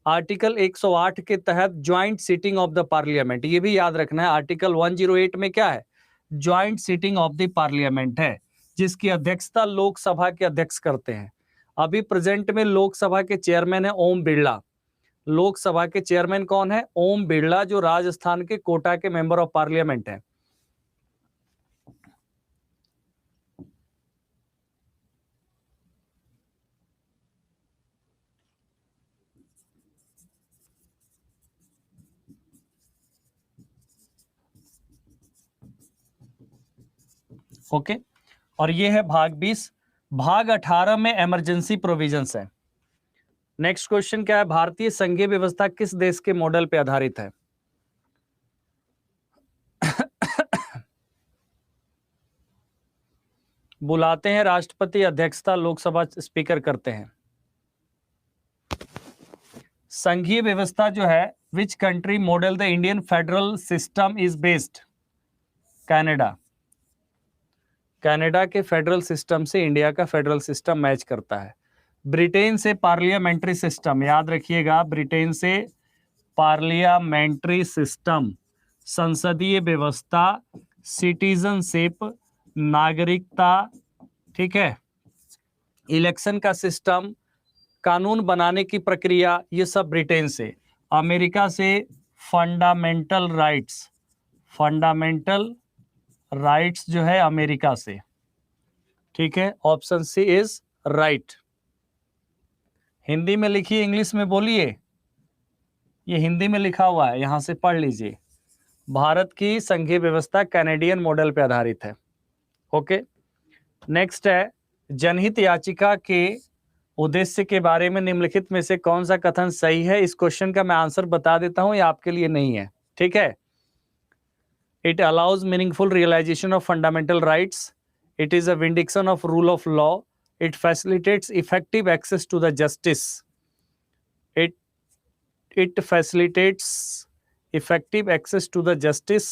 आर्टिकल 108 के तहत joint sitting of the parliament, ये भी याद रखना है। आर्टिकल 108 में क्या है? Joint sitting of the parliament है, जिसकी अध्यक्षता लोकसभा के अध्यक्ष करते हैं। अभी प्रेजेंट में लोकसभा के चेयरमैन है ओम बिरला। लोकसभा के चेयरमैन कौन है? ओम बिरला, जो राजस्थान के कोटा के मेंबर ऑफ पार्लियामेंट हैं। ओके, और ये है भाग 20। भाग 18 में इमरजेंसी प्रोविजंस है। नेक्स्ट क्वेश्चन क्या है? भारतीय संघीय व्यवस्था किस देश के मॉडल पे आधारित है? बुलाते हैं राष्ट्रपति, अध्यक्षता लोकसभा स्पीकर करते हैं। संघीय व्यवस्था जो है, which country model the Indian federal system is based? Canada. Canada के फेडरल सिस्टम से इंडिया का फेडरल सिस्टम मैच करता है। ब्रिटेन से पार्लियामेंट्री सिस्टम, याद रखिएगा, ब्रिटेन से पार्लियामेंट्री सिस्टम, संसदीय व्यवस्था, सिटीजनशिप, नागरिकता, ठीक है, इलेक्शन का सिस्टम, कानून बनाने की प्रक्रिया, ये सब ब्रिटेन से। अमेरिका से फंडामेंटल राइट्स, फंडामेंटल राइट्स जो है अमेरिका से, ठीक है। Option c is right. Hindi में लिखिए, इंग्लिश में बोलिए। ये हिंदी में लिखा हुआ है, यहां से पढ़ लीजिए। भारत की संघीय व्यवस्था कैनेडियन मॉडल पर आधारित है। ओके, नेक्स्ट है, जनहित याचिका के उद्देश्य के बारे में निम्नलिखित में से कौन सा कथन सही है? इस क्वेश्चन का मैं आंसर बता देता हूं, ये आपके लिए नहीं है, ठीक है। It allows meaningful realization of fundamental rights. It is a vindication of rule of law. It facilitates effective access to the justice. It facilitates effective access to the justice.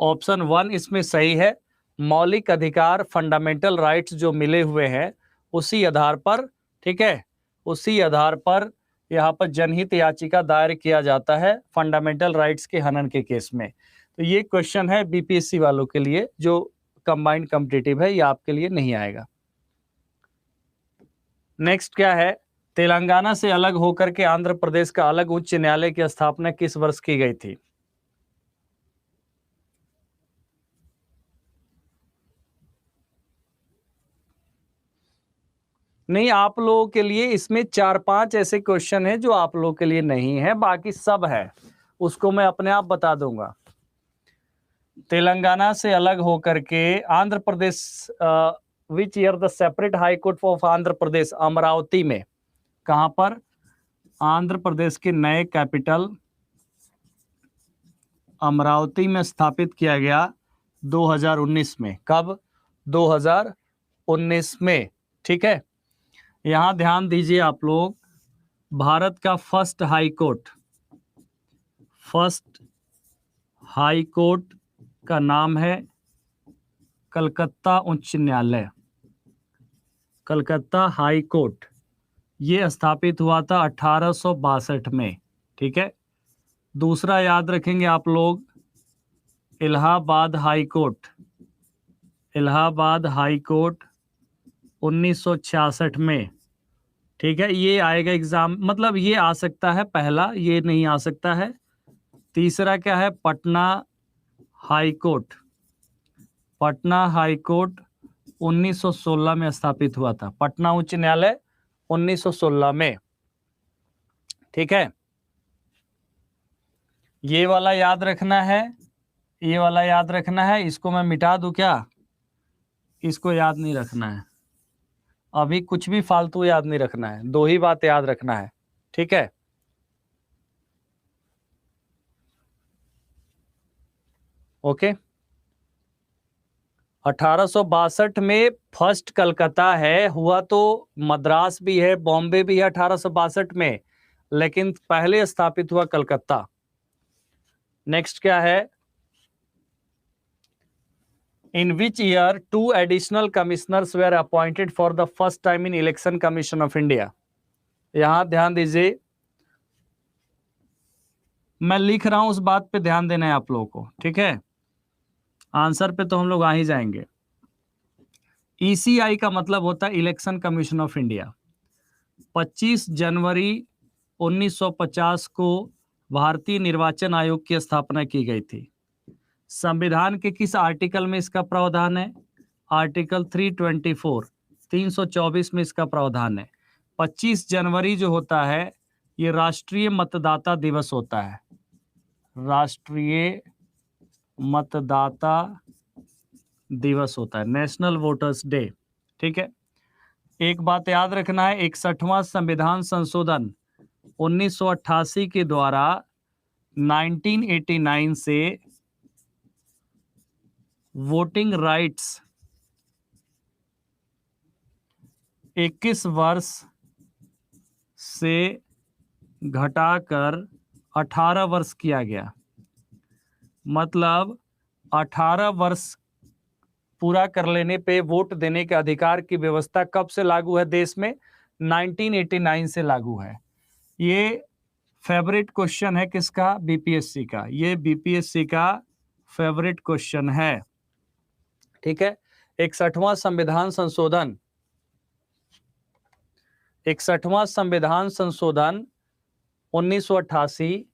Option 1 इसमें सही है। मौलिक अधिकार, फंडामेंटल राइट्स जो मिले हुए हैं उसी आधार पर, ठीक है, उसी आधार पर यहाँ पर जनहित याचिका दायर किया जाता है फंडामेंटल राइट्स के हनन के केस में। तो ये क्वेश्चन है बीपीएससी वालों के लिए, जो कंबाइंड कॉम्पिटिटिव है, ये आपके लिए नहीं आएगा। नेक्स्ट क्या है? तेलंगाना से अलग होकर के आंध्र प्रदेश का अलग उच्च न्यायालय की स्थापना किस वर्ष की गई थी? नहीं, आप लोगों के लिए इसमें 4-5 ऐसे क्वेश्चन हैं जो आप लोगों के लिए नहीं है, बाकी सब है, उसको मैं अपने आप बता दूंगा। तेलंगाना से अलग होकर के Andhra Pradesh, which year the separate high court of Andhra Pradesh Amaravati में, कहां पर? आंध्र प्रदेश के नए कैपिटल अमरावती में स्थापित किया गया 2019 में। कब? 2019 19 में। ठीक है, यहां ध्यान दीजिए आप लोग, भारत का फर्स्ट हाई कोर्ट का नाम है कलकत्ता उच्च न्यायालय। कलकत्ता हाई कोर्ट ये स्थापित हुआ था 1862 में। ठीक है, दूसरा याद रखेंगे आप लोग, Allahabad high court. Allahabad high court 1966 में। ठीक है, ये आएगा एग्जाम, मतलब ये आ सकता है पहला, ये नहीं आ सकता है। तीसरा क्या है, Patna high court. Patna high court 1916 में स्थापित हुआ था, पटना उच्च न्यायालय 1916 में। ठीक है, ये वाला याद रखना है, ये वाला याद रखना है। इसको मैं मिटा दूं क्या? इसको याद नहीं रखना है, अभी कुछ भी फालतू याद नहीं रखना है, दो ही बात याद रखना है। ठीक है, ओके। 1862 में फर्स्ट कलकत्ता है, हुआ तो मद्रास भी है, बॉम्बे भी है 1862 में, लेकिन पहले स्थापित हुआ कलकत्ता। नेक्स्ट क्या है, in which year 2 additional commissioners were appointed for the first time in election commission of India. यहां ध्यान दीजिए, मैं लिख रहा हूं, उस बात पे ध्यान देना है आप लोगों को। ठीक है, आंसर पे तो हम लोग आ ही जाएंगे। ईसीआई का मतलब होता है इलेक्शन कमीशन ऑफ इंडिया। 25 जनवरी 1950 को भारतीय निर्वाचन आयोग की स्थापना की गई थी। संविधान के किस आर्टिकल में इसका प्रावधान है? आर्टिकल 324, 324 में इसका प्रावधान है। 25 जनवरी जो होता है ये राष्ट्रीय मतदाता दिवस होता है, राष्ट्रीय मतदाता दिवस होता है, नेशनल वोटर्स डे। ठीक है, एक बात याद रखना है, 61वां संविधान संशोधन 1988 के द्वारा 1989 से वोटिंग राइट्स 21 वर्ष से घटाकर 18 वर्ष किया गया। मतलब 18 वर्ष पूरा कर लेने पे वोट देने के अधिकार की व्यवस्था कब से लागू है देश में? 1989 से लागू है। ये फेवरेट क्वेश्चन है किसका? बीपीएससी का। ये बीपीएससी का फेवरेट क्वेश्चन है। ठीक है, 61वां संविधान संशोधन, 61वां संविधान संशोधन 1988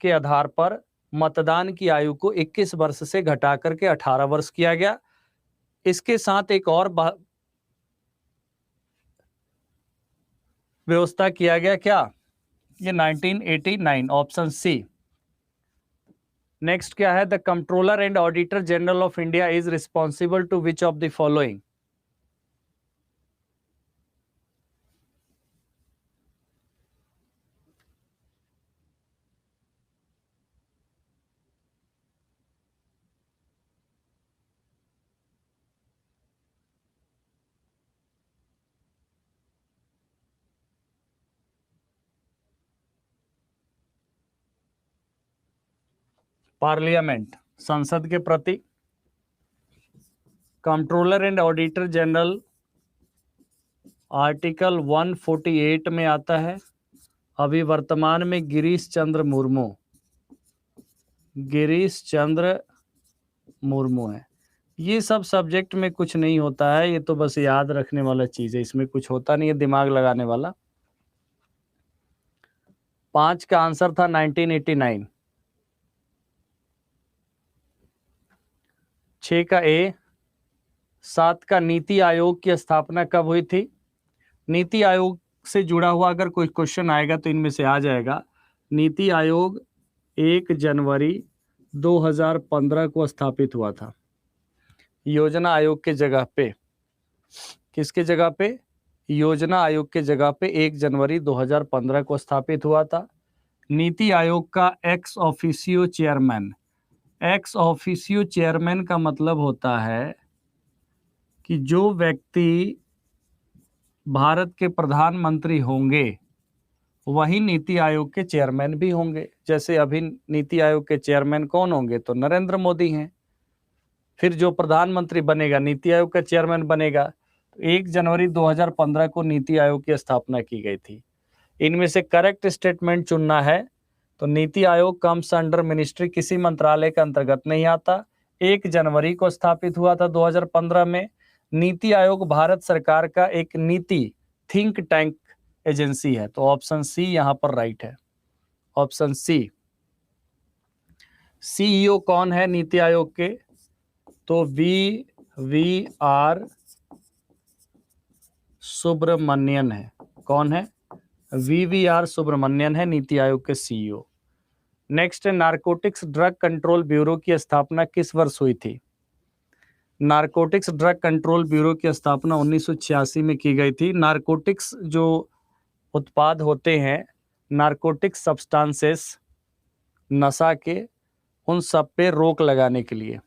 के आधार पर मतदान की आयु को 21 वर्ष से घटा करके 18 वर्ष किया गया। इसके साथ एक और व्यवस्था किया गया, क्या? ये 1989, ऑप्शन सी। नेक्स्ट क्या है, the controller and auditor general of India is responsible to which of the following? Parliament, संसद के प्रति। Controller and auditor general article 148 में आता है। अभी वर्तमान में गिरीश चंद्र मुर्मू है। ये सब सब्जेक्ट में कुछ नहीं होता है, ये तो बस याद रखने वाला चीज है, इसमें कुछ होता नहीं है दिमाग लगाने वाला। 5 का आंसर था 1989। 6 का ए। 7 का नीति आयोग की स्थापना कब हुई थी? नीति आयोग से जुड़ा हुआ अगर कोई क्वेश्चन आएगा तो इनमें से आ जाएगा। नीति आयोग 1 जनवरी 2015 को स्थापित हुआ था, योजना आयोग के जगह पे। किसके जगह पे? योजना आयोग के जगह पे 1 जनवरी 2015 को स्थापित हुआ था। नीति आयोग का ex officio chairman, ex officio chairman का मतलब होता है कि जो व्यक्ति भारत के प्रधानमंत्री होंगे वही नीति आयोग के चेयरमैन भी होंगे। जैसे अभी नीति आयोग के चेयरमैन कौन होंगे, तो नरेंद्र मोदी हैं। फिर जो प्रधानमंत्री बनेगा नीति आयोग का चेयरमैन बनेगा। तो 1 जनवरी 2015 को नीति आयोग की स्थापना की गई थी। इनमें से करेक्ट स्टेटमेंट चुनना है। तो NITI Aayog comes under ministry, किसी मंत्रालय के अंतर्गत नहीं आता। 1 जनवरी को स्थापित हुआ था 2015 में। नीति आयोग भारत सरकार का एक नीति थिंक टैंक एजेंसी है। तो ऑप्शन सी यहां पर राइट है, ऑप्शन सी। सीईओ कौन है नीति आयोग के, तो वी आर सुब्रमण्यन है। कौन है, वी आर सुब्रमण्यन है नीति आयोग के सीईओ। नेक्स्ट है, नारकोटिक्स ड्रग कंट्रोल ब्यूरो की स्थापना किस वर्ष हुई थी। नारकोटिक्स ड्रग कंट्रोल ब्यूरो की स्थापना 1986 में की गई थी। नारकोटिक्स जो उत्पाद होते हैं, नारकोटिक्स सब्सटेंसेस, नशा के, उन सब पे रोक लगाने के लिए।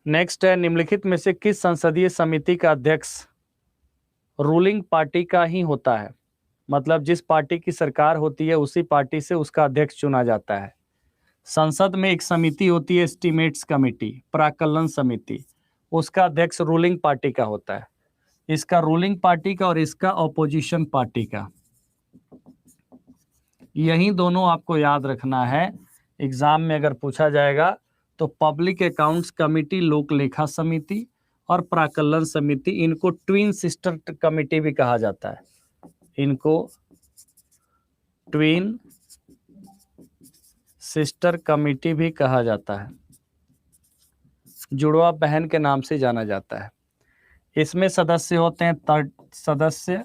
नेक्स्ट है, निम्नलिखित में से किस संसदीय समिति का अध्यक्ष रूलिंग पार्टी का ही होता है। मतलब जिस पार्टी की सरकार होती है उसी पार्टी से उसका अध्यक्ष चुना जाता है। संसद में एक समिति होती है एस्टीमेट्स कमेटी, प्राक्कलन समिति, उसका अध्यक्ष रूलिंग पार्टी का होता है। इसका रूलिंग पार्टी का और इसका ऑपोजिशन पार्टी का। यही दोनों आपको याद रखना है। एग्जाम में अगर पूछा जाएगा तो पब्लिक अकाउंट्स कमेटी, लोक लेखा समिति और प्राक्कलन समिति, इनको ट्विन सिस्टर कमेटी भी कहा जाता है। इनको ट्विन सिस्टर कमेटी भी कहा जाता है, जुड़वा बहन के नाम से जाना जाता है। इसमें सदस्य होते हैं सदस्य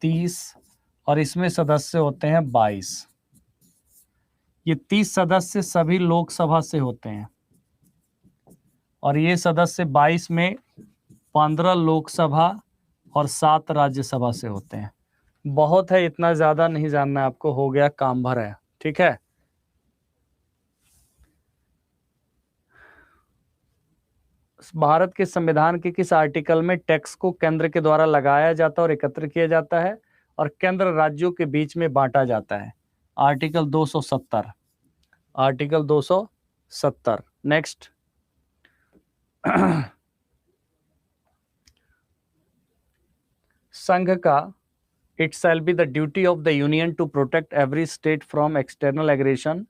30 और इसमें सदस्य होते हैं 22। ये 30 सदस्य सभी लोकसभा से होते हैं और ये सदस्य 22 में 15 लोकसभा और 7 राज्यसभा से होते हैं। बहुत है, इतना ज्यादा नहीं जानना आपको, हो गया काम भर है। ठीक है, भारत के संविधान के किस आर्टिकल में टैक्स को केंद्र के द्वारा लगाया जाता है और एकत्र किया जाता है और केंद्र राज्यों के बीच में बांटा जाता है। Article 270, article 270। नेक्स्ट, संघ का it shall be the duty of the union to protect every state from external aggression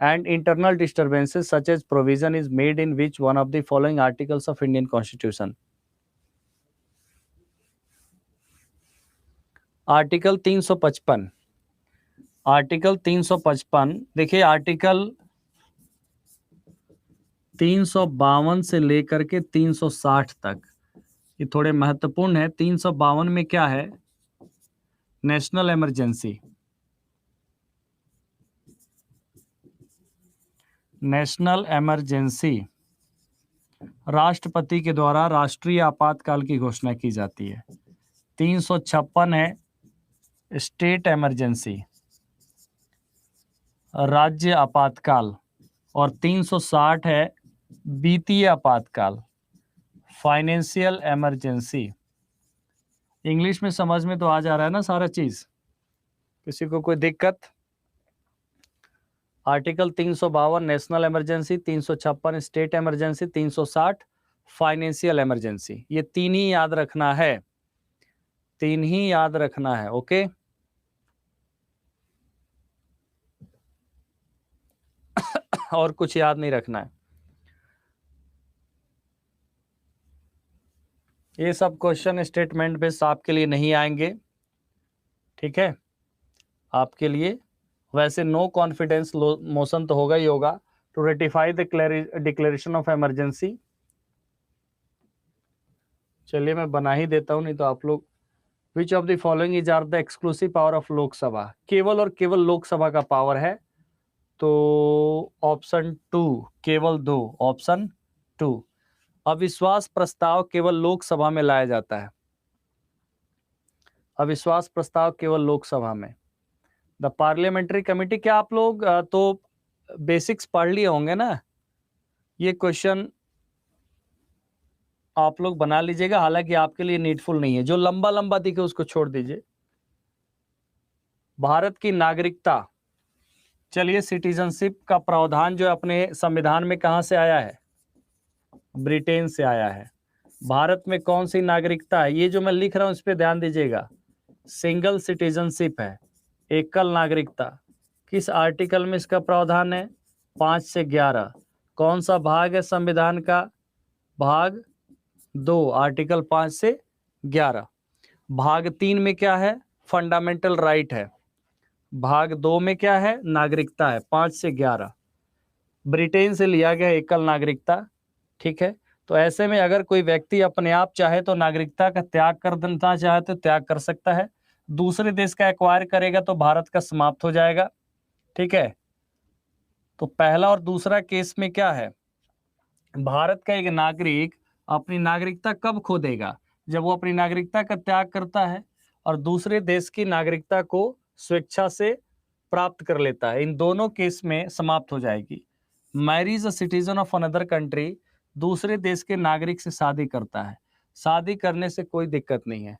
and internal disturbances such as provision is made in which one of the following articles of Indian Constitution? Article 355। Article 355 देखिए, article 352 से लेकर के 360 तक ये थोड़े महत्वपूर्ण है। 352 में क्या है, नेशनल इमरजेंसी, नेशनल इमरजेंसी, राष्ट्रपति के द्वारा राष्ट्रीय आपातकाल की घोषणा की जाती है। 356 है स्टेट इमरजेंसी, राज्य आपातकाल, और 360 है वित्तीय आपातकाल, फाइनेंशियल इमरजेंसी। इंग्लिश में समझ में तो आ जा रहा है ना सारा चीज, किसी को कोई दिक्कत? Article 352 national emergency, 356 state emergency, 360 financial emergency. ये 3 ही याद रखना है, 3 ही याद रखना है। ओके, और कुछ याद नहीं रखना है। ये सब क्वेश्चन स्टेटमेंट बेस्ड आपके लिए नहीं आएंगे, ठीक है, आपके लिए। वैसे नो कॉन्फिडेंस मोशन तो होगा ही होगा, to ratify the declaration of emergency. चलिए मैं बना ही देता हूं, नहीं तो आप लोग। Which of the following is are the exclusive power of Lok Sabha, केवल और केवल लोकसभा का पावर है। तो ऑप्शन 2, केवल 2, ऑप्शन 2। अविश्वास प्रस्ताव केवल लोकसभा में लाया जाता है, अविश्वास प्रस्ताव केवल लोकसभा में। द पार्लियामेंट्री कमेटी, क्या आप लोग तो बेसिक्स पढ़ लिए होंगे ना, ये क्वेश्चन आप लोग बना लीजिएगा, हालांकि आपके लिए नीडफुल नहीं है। जो लंबा लंबा दिखे उसको छोड़ दीजिए। भारत की नागरिकता, चलिए, सिटीजनशिप का प्रावधान जो अपने संविधान में कहां से आया है? ब्रिटेन से आया है। भारत में कौन सी नागरिकता है? ये जो मैं लिख रहा हूं इस पे ध्यान दीजिएगा। सिंगल सिटीजनशिप है, एकल नागरिकता। किस आर्टिकल में इसका प्रावधान है? 5 से 11। कौन सा भाग है संविधान का? भाग 2, आर्टिकल 5 से 11। भाग 3 में क्या है? फंडामेंटल राइट है। भाग 2 में क्या है? नागरिकता है। 5 से 11 ब्रिटेन से लिया गया एकल नागरिकता। ठीक है, तो ऐसे में अगर कोई व्यक्ति अपने आप चाहे तो नागरिकता का त्याग कर देना चाहे तो त्याग कर सकता है। दूसरे देश का एक्वायर करेगा तो भारत का समाप्त हो जाएगा। ठीक है, तो पहला और दूसरा केस में क्या है? भारत का एक नागरिक अपनी नागरिकता कब खो देगा? जब वो अपनी नागरिकता का त्याग करता है और दूसरे देश की नागरिकता को स्वेच्छा से प्राप्त कर लेता है। इन दोनों केस में समाप्त हो जाएगी। Marriage a citizen of another country, दूसरे देश के नागरिक से शादी करता है। शादी करने से कोई दिक्कत नहीं है।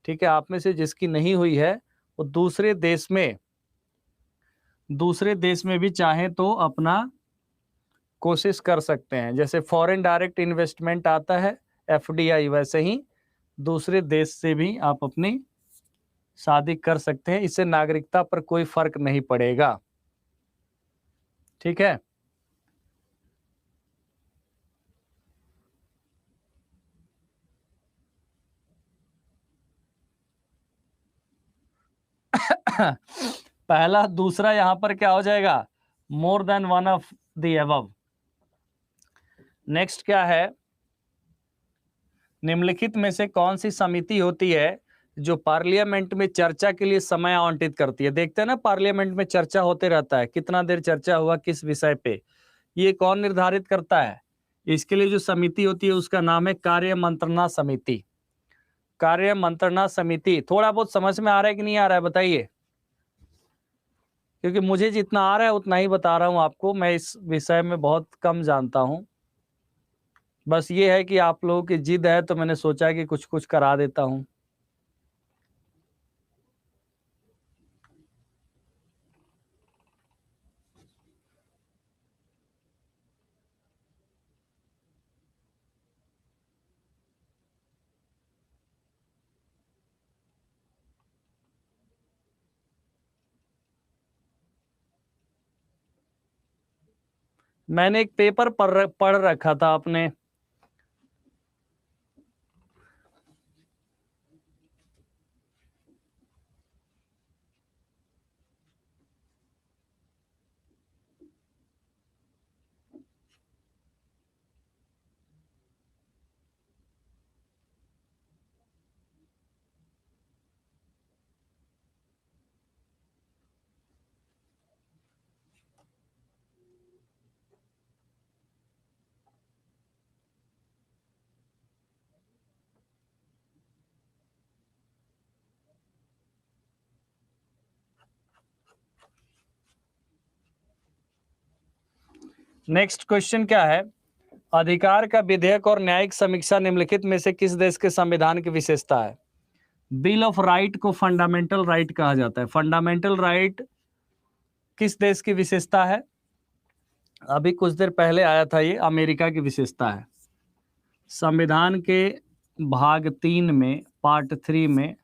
ठीक है, आप में से जिसकी नहीं हुई है वो दूसरे देश में भी चाहे तो अपना कोशिश कर सकते हैं। जैसे फॉरेन डायरेक्ट इन्वेस्टमेंट आता है, एफडीआई, वैसे ही दूसरे देश से भी आप अपनी शादी कर सकते हैं। इससे नागरिकता पर कोई फर्क नहीं पड़ेगा। ठीक है, पहला दूसरा यहां पर क्या हो जाएगा? मोर than one of the above. Next क्या है? निम्नलिखित में से कौन सी समिति होती है जो पार्लियामेंट में चर्चा के लिए समय आवंटित करती है? देखते हैं ना, पार्लियामेंट में चर्चा होते रहता है, कितना देर चर्चा हुआ किस विषय पे, ये कौन निर्धारित करता है? इसके लिए जो समिति होती है उसका नाम है कार्य मंत्रणा समिति। कार्य मंत्रणा समिति। थोड़ा बहुत समझ में आ रहा है कि नहीं आ रहा है बताइए? क्योंकि मुझे जितना आ रहा है उतना ही बता रहा हूं आपको, मैं इस विषय में बहुत कम जानता हूं। बस ये है कि आप लोगों की जिद है तो मैंने सोचा कि कुछ कुछ करा देता हूं। मैंने एक पेपर पढ़ रखा था अपने, नेक्स्ट क्वेश्चन क्या है? अधिकार का विधेयक और न्यायिक समीक्षा निम्नलिखित में से किस देश के संविधान की विशेषता है? बिल ऑफ राइट को फंडामेंटल राइट कहा जाता है। फंडामेंटल राइट किस देश की विशेषता है? अभी कुछ देर पहले आया था, ये अमेरिका की विशेषता है। संविधान के भाग 3 में, पार्ट 3 में,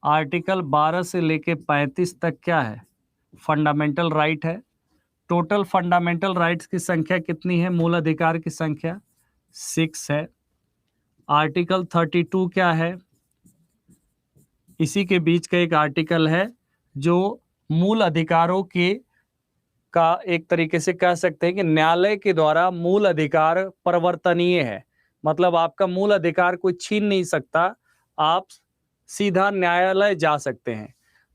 आर्टिकल 12 से लेके 35 तक क्या है? फंडामेंटल राइट है। टोटल फंडामेंटल राइट्स की संख्या कितनी है? मूल अधिकार की संख्या 6 है। आर्टिकल 32 क्या है? इसी के बीच का एक आर्टिकल है जो मूल अधिकारों के का एक तरीके से कह सकते हैं कि न्यायालय के द्वारा मूल अधिकार परिवर्तनीय है। मतलब आपका मूल अधिकार कोई छीन नहीं सकता, आप सीधा न्यायालय जा सकते हैं।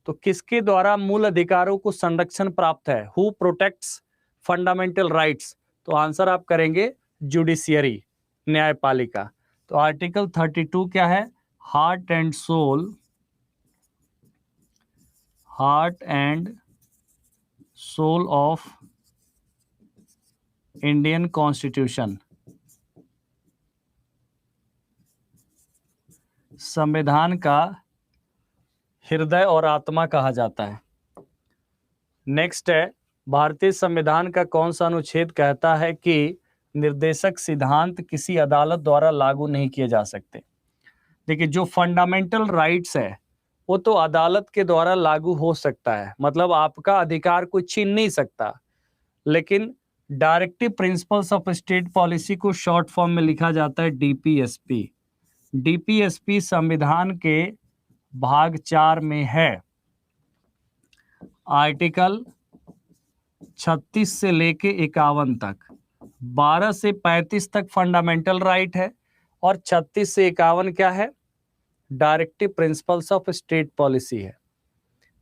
तो किसके द्वारा मूल अधिकारों को संरक्षण प्राप्त है? Who protects fundamental rights? तो आंसर आप करेंगे जुडिशियरी, न्यायपालिका। तो आर्टिकल 32 क्या है? Heart and soul, heart and soul of Indian constitution. संविधान का हृदय और आत्मा कहा जाता है। नेक्स्ट है, भारतीय संविधान का कौन सा अनुच्छेद कहता है कि निर्देशक सिद्धांत किसी अदालत द्वारा लागू नहीं किए जा सकते। देखिए, जो फंडामेंटल राइट्स है वो तो अदालत के द्वारा लागू हो सकता है, मतलब आपका अधिकार कोई छीन नहीं सकता, लेकिन directive principles of state policy को शॉर्ट फॉर्म में लिखा जाता है डीपीएसपी। डीपीएसपी संविधान के भाग 4 में है। आर्टिकल 36 से लेके 51 तक, 12 से 35 तक फंडामेंटल राइट है और 36 से 51 क्या है, directive principles of state policy है।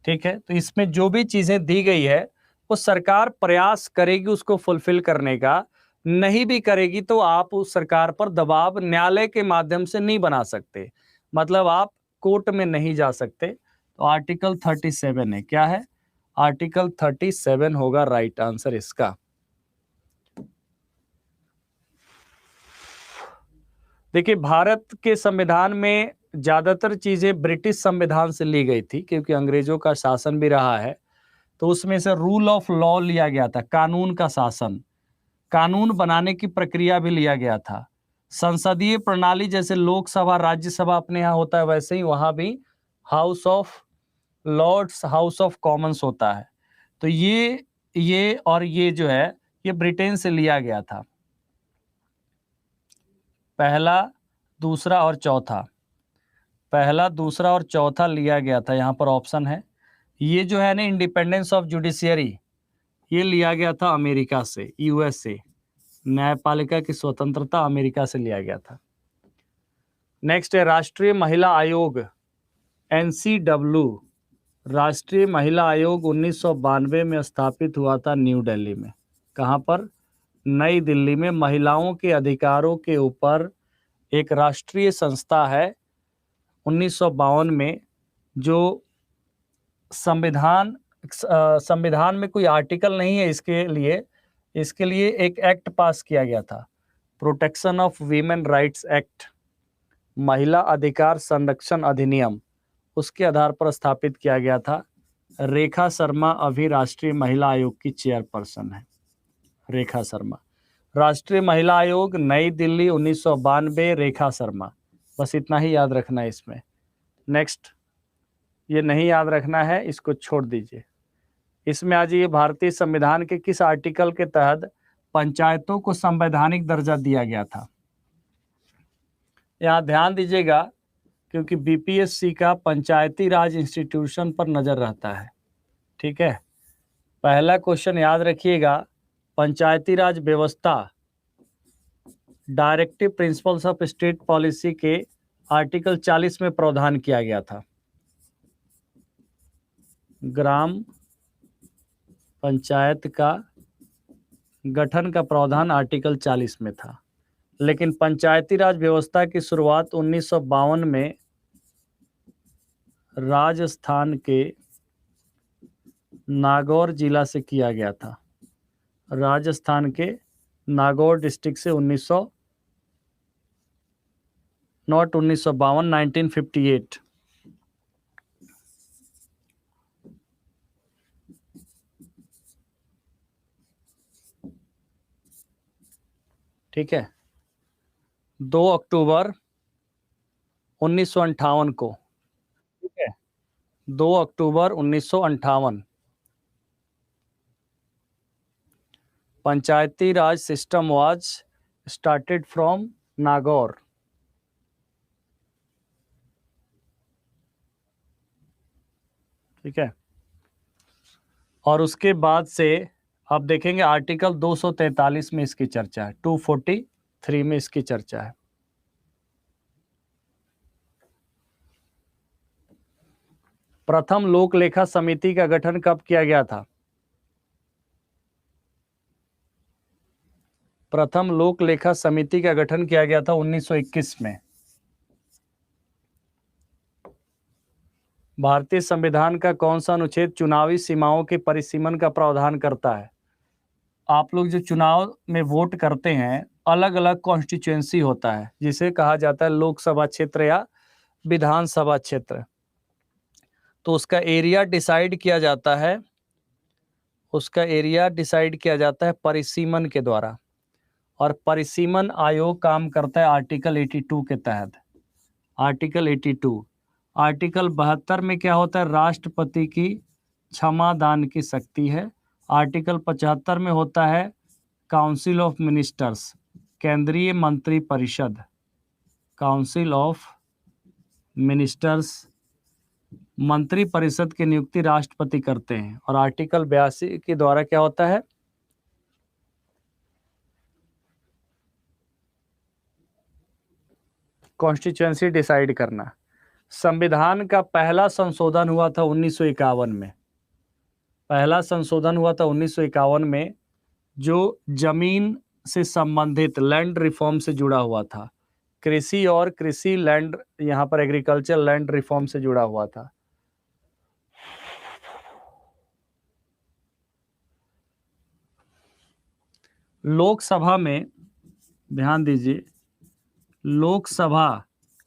ठीक है, तो इसमें जो भी चीजें दी गई है वो सरकार प्रयास करेगी उसको फुलफिल करने का, नहीं भी करेगी तो आप उस सरकार पर दबाव न्यायालय के माध्यम से नहीं बना सकते, मतलब आप कोर्ट में नहीं जा सकते। तो आर्टिकल 37 है, क्या है, आर्टिकल 37 होगा राइट आंसर इसका। देखिए, भारत के संविधान में ज्यादातर चीजें ब्रिटिश संविधान से ली गई थी क्योंकि अंग्रेजों का शासन भी रहा है, तो उसमें से रूल ऑफ लॉ लिया गया था, कानून का शासन, कानून बनाने की प्रक्रिया भी लिया गया था। संसदीय प्रणाली जैसे लोकसभा राज्यसभा अपने यहाँ होता है, वैसे ही वहां भी House of Lords, House of Commons होता है। तो ये और ये जो है ये ब्रिटेन से लिया गया था, पहला दूसरा और चौथा, पहला दूसरा और चौथा लिया गया था, यहाँ पर ऑप्शन है। ये जो है ना इंडिपेंडेंस ऑफ जुडिशियरी, ये लिया गया था अमेरिका से, यूएसए, न्यायपालिका की स्वतंत्रता अमेरिका से लिया गया था। नेक्स्ट है राष्ट्रीय महिला आयोग, एनसीडब्ल्यू, राष्ट्रीय महिला आयोग 1992 में स्थापित हुआ था न्यू दिल्ली में। कहाँ पर, नई दिल्ली में। महिलाओं के अधिकारों के ऊपर एक राष्ट्रीय संस्था है 1952 में, जो संविधान में कोई आर्टिकल नहीं है इसके लिए एक एक्ट पास किया गया था, protection of women rights act, महिला अधिकार संरक्षण अधिनियम, उसके आधार पर स्थापित किया गया था। रेखा शर्मा अभी राष्ट्रीय महिला आयोग की चेयरपर्सन है, रेखा शर्मा। राष्ट्रीय महिला आयोग नई दिल्ली 1992, रेखा शर्मा, बस इतना ही याद रखना है इसमें। नेक्स्ट, ये नहीं याद रखना है, इसको छोड़ दीजिए। इसमें आज ये भारतीय संविधान के किस आर्टिकल के तहत पंचायतों को संवैधानिक दर्जा दिया गया था। यहाँ ध्यान दीजिएगा क्योंकि बीपीएससी का पंचायती राज इंस्टीट्यूशन पर नजर रहता है। ठीक है, पहला क्वेश्चन याद रखिएगा, पंचायती राज व्यवस्था directive principles of state policy के आर्टिकल 40 में प्रावधान किया गया था। ग्राम पंचायत का गठन का प्रावधान आर्टिकल 40 में था, लेकिन पंचायती राज व्यवस्था की शुरुआत 1952 में राजस्थान के नागौर जिला से किया गया था। राजस्थान के नागौर डिस्ट्रिक्ट से 1958। ठीक है, 2 अक्टूबर 1958 को, ठीक है, 2 October 1958 Panchayati Raj system was started from Nagaur. ठीक है, और उसके बाद से आप देखेंगे आर्टिकल 243 में इसकी चर्चा है, 243 में इसकी चर्चा है। प्रथम लोक लेखा समिति का गठन कब किया गया था? प्रथम लोक लेखा समिति का गठन किया गया था 1921 में। भारतीय संविधान का कौन सा अनुच्छेद चुनावी सीमाओं के परिसीमन का प्रावधान करता है? आप लोग जो चुनाव में वोट करते हैं, अलग अलग कॉन्स्टिट्यूएंसी होता है जिसे कहा जाता है लोकसभा क्षेत्र या विधानसभा क्षेत्र, तो उसका एरिया डिसाइड किया जाता है, परिसीमन के द्वारा। और परिसीमन आयोग काम करता है आर्टिकल 82 के तहत। आर्टिकल 82, आर्टिकल 72 में क्या होता है, राष्ट्रपति की क्षमा दान की शक्ति है। आर्टिकल 75 में होता है काउंसिल ऑफ मिनिस्टर्स, केंद्रीय मंत्री परिषद, काउंसिल ऑफ मिनिस्टर्स, मंत्री परिषद की नियुक्ति राष्ट्रपति करते हैं। और आर्टिकल 82 के द्वारा क्या होता है, कॉन्स्टिट्यूएंसी डिसाइड करना। संविधान का पहला संशोधन हुआ था 1951 में। पहला संशोधन हुआ था 1951 में, जो जमीन से संबंधित लैंड रिफॉर्म से जुड़ा हुआ था। कृषि और कृषि लैंड, यहाँ पर एग्रीकल्चर लैंड रिफॉर्म से जुड़ा हुआ था। लोकसभा में ध्यान दीजिए, लोकसभा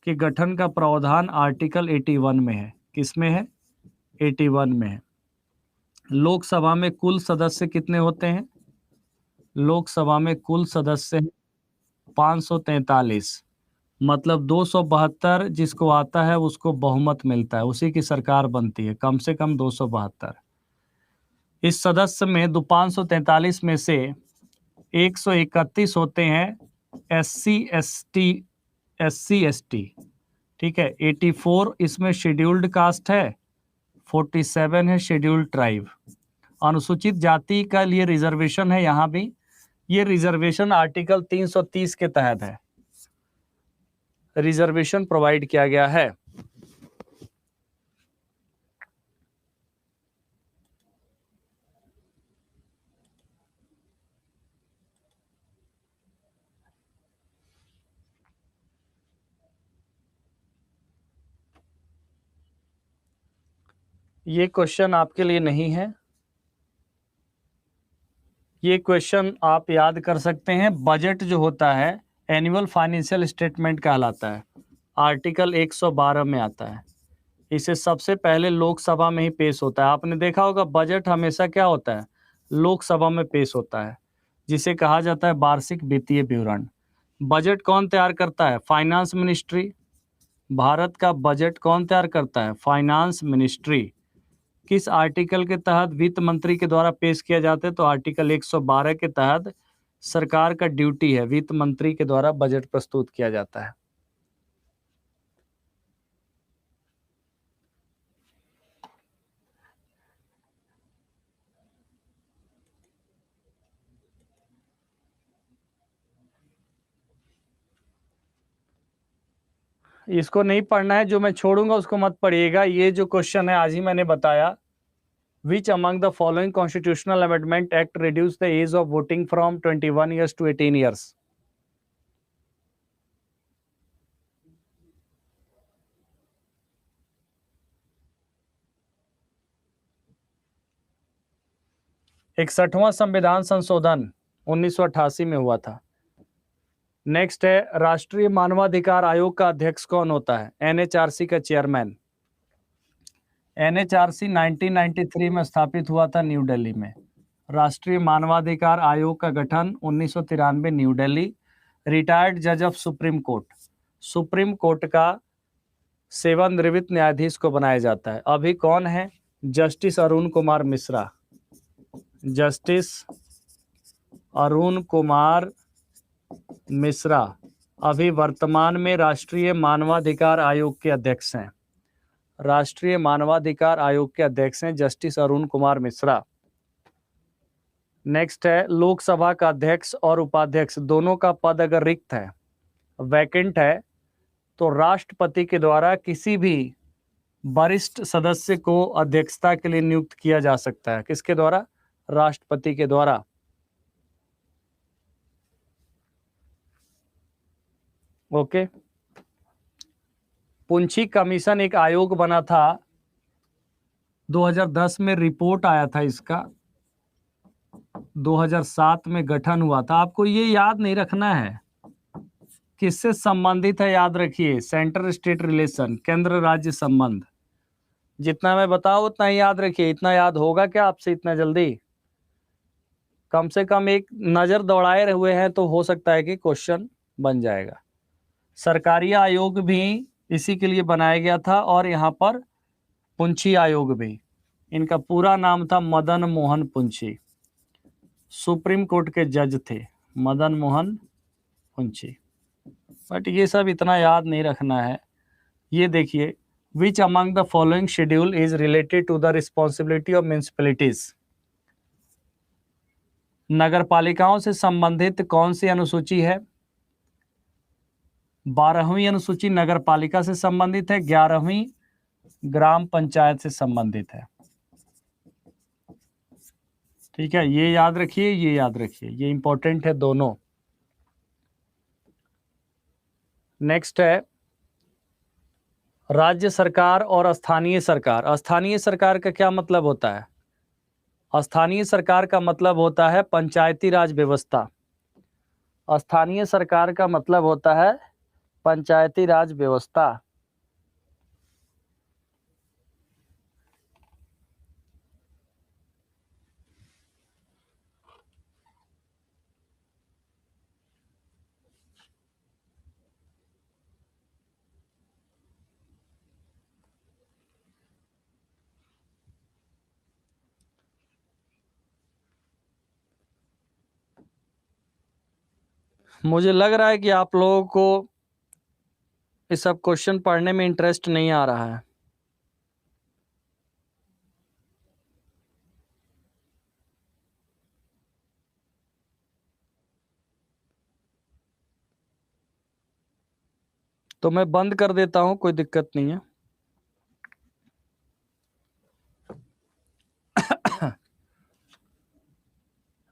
के गठन का प्रावधान आर्टिकल 81 में है। किसमें है? 81 में है। लोकसभा में कुल सदस्य कितने होते हैं? लोकसभा में कुल सदस्य 543, मतलब 272 जिसको आता है उसको बहुमत मिलता है, उसी की सरकार बनती है, कम से कम 272। इस सदस्य में 543 में से 131 होते हैं एससी एसटी, ठीक है। 84 इसमें शेड्यूल्ड कास्ट है, 47 है शेड्यूल्ड ट्राइब। अनुसूचित जाति का लिए रिजर्वेशन है यहाँ भी। ये रिजर्वेशन आर्टिकल 330 के तहत है, रिजर्वेशन प्रोवाइड किया गया है। ये क्वेश्चन आपके लिए नहीं है, ये क्वेश्चन आप याद कर सकते हैं। बजट जो होता है एनुअल फाइनेंशियल स्टेटमेंट कहलाता है, आर्टिकल 112 में आता है। इसे सबसे पहले लोकसभा में ही पेश होता है। आपने देखा होगा बजट हमेशा क्या होता है, लोकसभा में पेश होता है, जिसे कहा जाता है वार्षिक वित्तीय विवरण। बजट कौन तैयार करता है? Finance ministry. भारत का बजट कौन तैयार करता है? Finance ministry. किस आर्टिकल के तहत वित्त मंत्री के द्वारा पेश किया जाता है? तो आर्टिकल 112 के तहत सरकार का ड्यूटी है, वित्त मंत्री के द्वारा बजट प्रस्तुत किया जाता है। इसको नहीं पढ़ना है, जो मैं छोड़ूंगा उसको मत पढ़िएगा। ये जो क्वेश्चन है आज ही मैंने बताया, which among the following constitutional amendment act reduce the age of voting from 21 years to 18 years? इकसठवां संविधान संशोधन 1988 में हुआ था। नेक्स्ट है, राष्ट्रीय मानवाधिकार आयोग का अध्यक्ष कौन होता है? एनएचआरसी का चेयरमैन। एनएचआरसी 1993 में स्थापित हुआ था न्यू दिल्ली में। राष्ट्रीय मानवाधिकार आयोग का गठन 1993 न्यू दिल्ली। रिटायर्ड जज of supreme court, supreme court का सेवानिवृत्त न्यायाधीश को बनाया जाता है। अभी कौन है? जस्टिस अरुण कुमार मिश्रा। जस्टिस अरुण कुमार मिश्रा अभी वर्तमान में राष्ट्रीय मानवाधिकार आयोग के अध्यक्ष हैं। राष्ट्रीय मानवाधिकार आयोग के अध्यक्ष हैं जस्टिस अरुण कुमार मिश्रा। नेक्स्ट है, लोकसभा का अध्यक्ष और उपाध्यक्ष दोनों का पद अगर रिक्त है, वैकेंट है, तो राष्ट्रपति के द्वारा किसी भी वरिष्ठ सदस्य को अध्यक्षता के लिए नियुक्त किया जा सकता है। किसके द्वारा? राष्ट्रपति के द्वारा। ओके। पुंछी कमीशन एक आयोग बना था 2010 में, रिपोर्ट आया था इसका, 2007 में गठन हुआ था। आपको ये याद नहीं रखना है, किससे संबंधित है, याद रखिए, सेंटर स्टेट रिलेशन, केंद्र राज्य संबंध। जितना मैं बताऊं उतना ही याद रखिए। इतना याद होगा क्या आपसे इतना जल्दी? कम से कम एक नजर दौड़ाए हुए हैं तो हो सकता है कि क्वेश्चन बन जाएगा। सरकारी आयोग भी इसी के लिए बनाया गया था, और यहाँ पर पुंछी आयोग भी। इनका पूरा नाम था मदन मोहन पुंछी। सुप्रीम कोर्ट के जज थे मदन मोहन पुंछी। बट ये सब इतना याद नहीं रखना है। ये देखिए, which among the following schedule is related to the responsibility of municipalities. नगर पालिकाओं से संबंधित कौन सी अनुसूची है? 12वीं अनुसूची नगर पालिका से संबंधित है, 11वीं ग्राम पंचायत से संबंधित है। ठीक है, ये याद रखिए, ये याद रखिए, ये इंपॉर्टेंट है दोनों। नेक्स्ट है राज्य सरकार और स्थानीय सरकार। स्थानीय सरकार का क्या मतलब होता है? स्थानीय सरकार का मतलब होता है पंचायती राज व्यवस्था। स्थानीय सरकार का मतलब होता है पंचायती राज व्यवस्था। मुझे लग रहा है कि आप लोगों को इस सब क्वेश्चन पढ़ने में इंटरेस्ट नहीं आ रहा है। तो मैं बंद कर देता हूं, कोई दिक्कत नहीं है।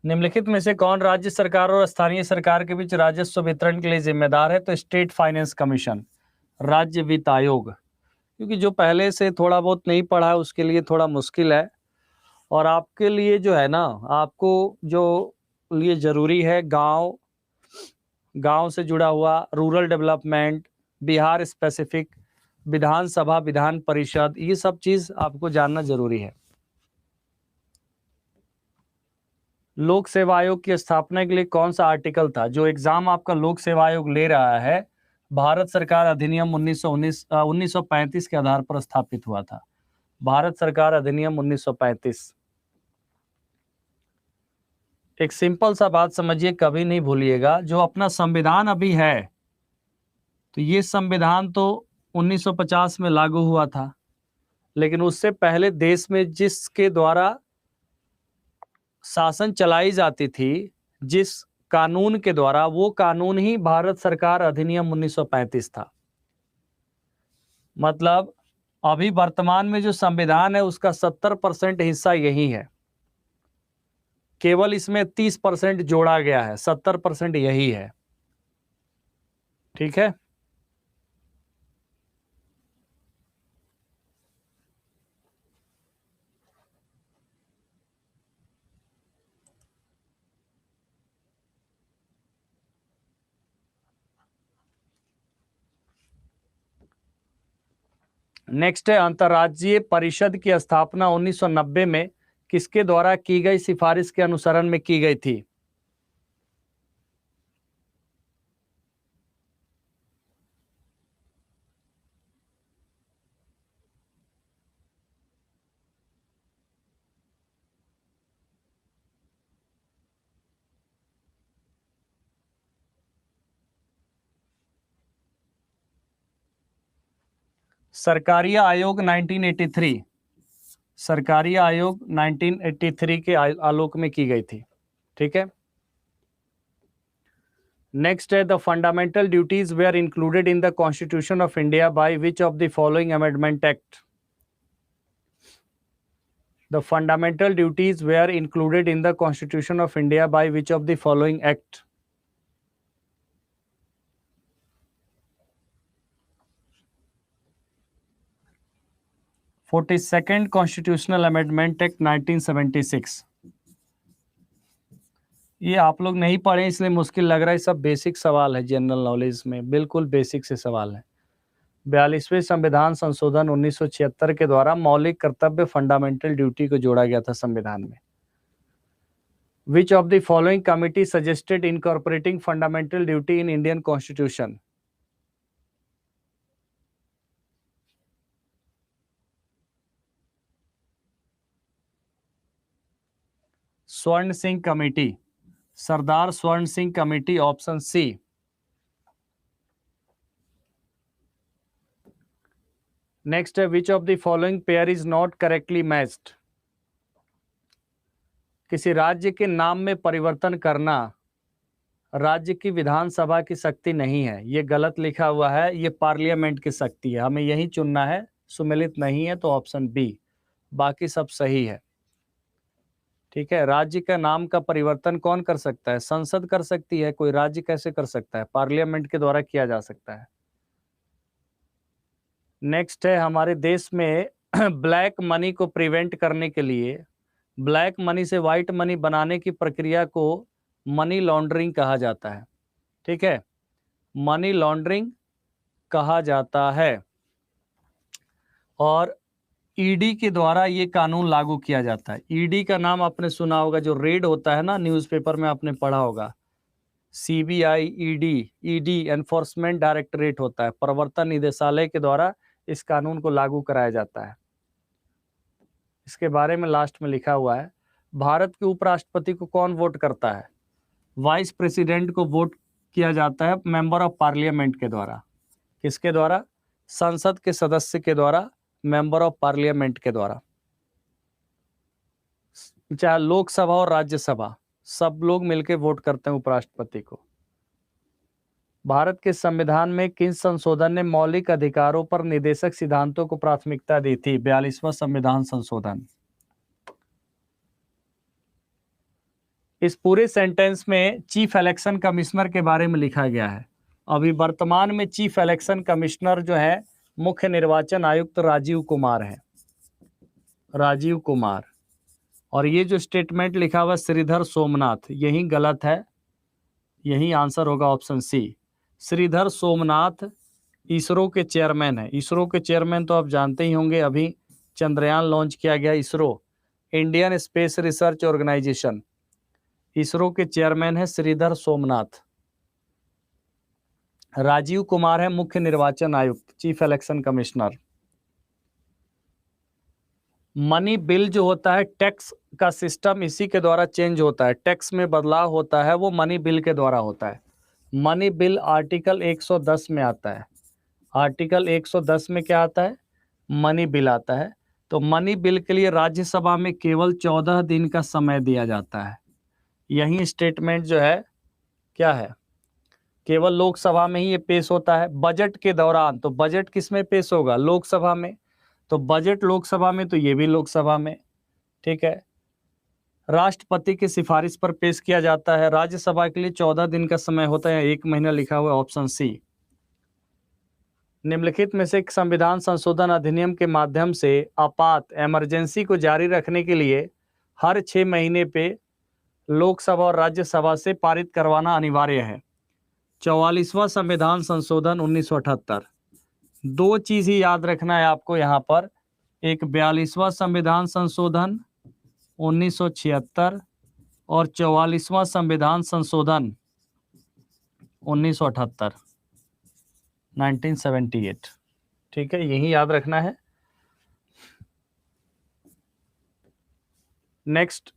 निम्नलिखित में से कौन राज्य सरकार और स्थानीय सरकार के बीच राजस्व वितरण के लिए जिम्मेदार है? तो स्टेट फाइनेंस कमीशन, राज्य वित्त आयोग। क्योंकि जो पहले से थोड़ा बहुत नहीं पढ़ा है उसके लिए थोड़ा मुश्किल है, और आपके लिए जो है ना, आपको जो लिए जरूरी है, गांव से जुड़ा हुआ, रूरल डेवलपमेंट, बिहार स्पेसिफिक, विधानसभा, विधान परिषद, ये सब चीज आपको जानना जरूरी है। लोक सेवा आयोग की स्थापना के लिए कौन सा आर्टिकल था? जो एग्जाम आपका लोक सेवा आयोग ले रहा है, भारत सरकार अधिनियम 1935 के आधार पर स्थापित हुआ था। भारत सरकार अधिनियम 1935। एक सिंपल सा बात समझिए, कभी नहीं भूलिएगा, जो अपना संविधान अभी है, तो ये संविधान तो 1950 में लागू हुआ था, लेकिन उससे पहले देश में जिसके द्वारा शासन चलाई जाती थी, जिस कानून के द्वारा, वो कानून ही भारत सरकार अधिनियम 1935 था। मतलब अभी वर्तमान में जो संविधान है उसका 70% हिस्सा यही है, केवल इसमें 30% जोड़ा गया है, 70% यही है। ठीक है, नेक्स्ट है अंतर्राज्यीय परिषद की स्थापना 1990 में किसके द्वारा की गई सिफारिश के अनुसरण में की गई थी? सरकारी आयोग 1983, सरकारी आयोग 1983 के आलोक में की गई थी। ठीक है, नेक्स्ट है the fundamental duties were included in the constitution of India by which of the following amendment act? The fundamental duties were included in the Constitution of India by which of the following act? (42nd Constitutional Amendment Act 1976). ये आप लोग नहीं पढ़े इसलिए मुश्किल लग रहा है, सब बेसिक सवाल है जनरल नॉलेज में, बिल्कुल बेसिक से सवाल है। 42वें संविधान संशोधन 1976 के द्वारा मौलिक कर्तव्य फंडामेंटल ड्यूटी को जोड़ा गया था संविधान में। Which of the following committee suggested incorporating fundamental duty in Indian Constitution? स्वर्ण Singh committee, Sardar Swaran Singh committee, option C. Next है, which of the following pair is not correctly matched? किसी राज्य के नाम में परिवर्तन करना राज्य की विधानसभा की शक्ति नहीं है, ये गलत लिखा हुआ है, ये पार्लियामेंट की शक्ति है, हमें यही चुनना है। सुमेलित नहीं है तो ऑप्शन बी, बाकी सब सही है। ठीक है, राज्य का नाम का परिवर्तन कौन कर सकता है? संसद कर सकती है, कोई राज्य कैसे कर सकता है? पार्लियामेंट के द्वारा किया जा सकता है। नेक्स्ट है, हमारे देश में ब्लैक मनी को प्रिवेंट करने के लिए ब्लैक मनी से व्हाइट मनी बनाने की प्रक्रिया को मनी लॉन्ड्रिंग कहा जाता है। ठीक है, मनी लॉन्ड्रिंग कहा जाता है, और ईडी के द्वारा ये कानून लागू किया जाता है। ईडी का नाम आपने सुना होगा, जो रेड होता है ना न्यूज़पेपर में आपने पढ़ा होगा, सीबीआई, ईडी एनफोर्समेंट डायरेक्टरेट होता है, प्रवर्तन निदेशालय के द्वारा इस कानून को लागू कराया जाता है। इसके बारे में लास्ट में लिखा हुआ है, भारत के उपराष्ट्रपति को कौन वोट करता है? वाइस प्रेसिडेंट को वोट किया जाता है मेंबर ऑफ पार्लियामेंट के द्वारा। किसके द्वारा? संसद के सदस्य के द्वारा, मेंबर ऑफ पार्लियामेंट के द्वारा। चाहे लोकसभा और राज्यसभा, सब लोग मिलकर वोट करते हैं उपराष्ट्रपति को। भारत के संविधान में किन संशोधन ने मौलिक अधिकारों पर निर्देशक सिद्धांतों को प्राथमिकता दी थी? 42वां संविधान संशोधन। इस पूरे सेंटेंस में चीफ इलेक्शन कमिश्नर के बारे में लिखा गया है। अभी वर्तमान में चीफ इलेक्शन कमिश्नर जो है मुख्य निर्वाचन आयुक्त राजीव कुमार है, राजीव कुमार। और ये जो स्टेटमेंट लिखा हुआ श्रीधर सोमनाथ, यही गलत है, यही आंसर होगा ऑप्शन सी। श्रीधर सोमनाथ इसरो के चेयरमैन है। इसरो के चेयरमैन तो आप जानते ही होंगे, अभी चंद्रयान लॉन्च किया गया, ISRO Indian space research organisation, ISRO के चेयरमैन है श्रीधर सोमनाथ। राजीव कुमार है मुख्य निर्वाचन आयुक्त, chief election commissioner. Money bill जो होता है, टैक्स का सिस्टम इसी के द्वारा चेंज होता है, टैक्स में बदलाव होता है वो मनी बिल के द्वारा होता है। मनी बिल आर्टिकल 110 में आता है। आर्टिकल 110 में क्या आता है? मनी बिल आता है। तो मनी बिल के लिए राज्यसभा में केवल 14 दिन का समय दिया जाता है। यही स्टेटमेंट जो है क्या है, केवल लोकसभा में ही ये पेश होता है। बजट के दौरान, तो बजट किस में पेश होगा? लोकसभा में। तो बजट लोकसभा में, तो ये भी लोकसभा में। ठीक है, राष्ट्रपति की सिफारिश पर पेश किया जाता है। राज्यसभा के लिए 14 दिन का समय होता है, 1 महीना लिखा हुआ है, ऑप्शन सी। निम्नलिखित में से एक संविधान संशोधन अधिनियम के माध्यम से आपात इमरजेंसी को जारी रखने के लिए हर 6 महीने पे लोकसभा और राज्यसभा से पारित करवाना अनिवार्य है? 44वां संविधान संशोधन 1978। दो चीज ही याद रखना है आपको यहाँ पर, एक 42वां संविधान संशोधन 1976 और 44वां संविधान संशोधन 1978, 1978। ठीक है, यही याद रखना है। नेक्स्ट,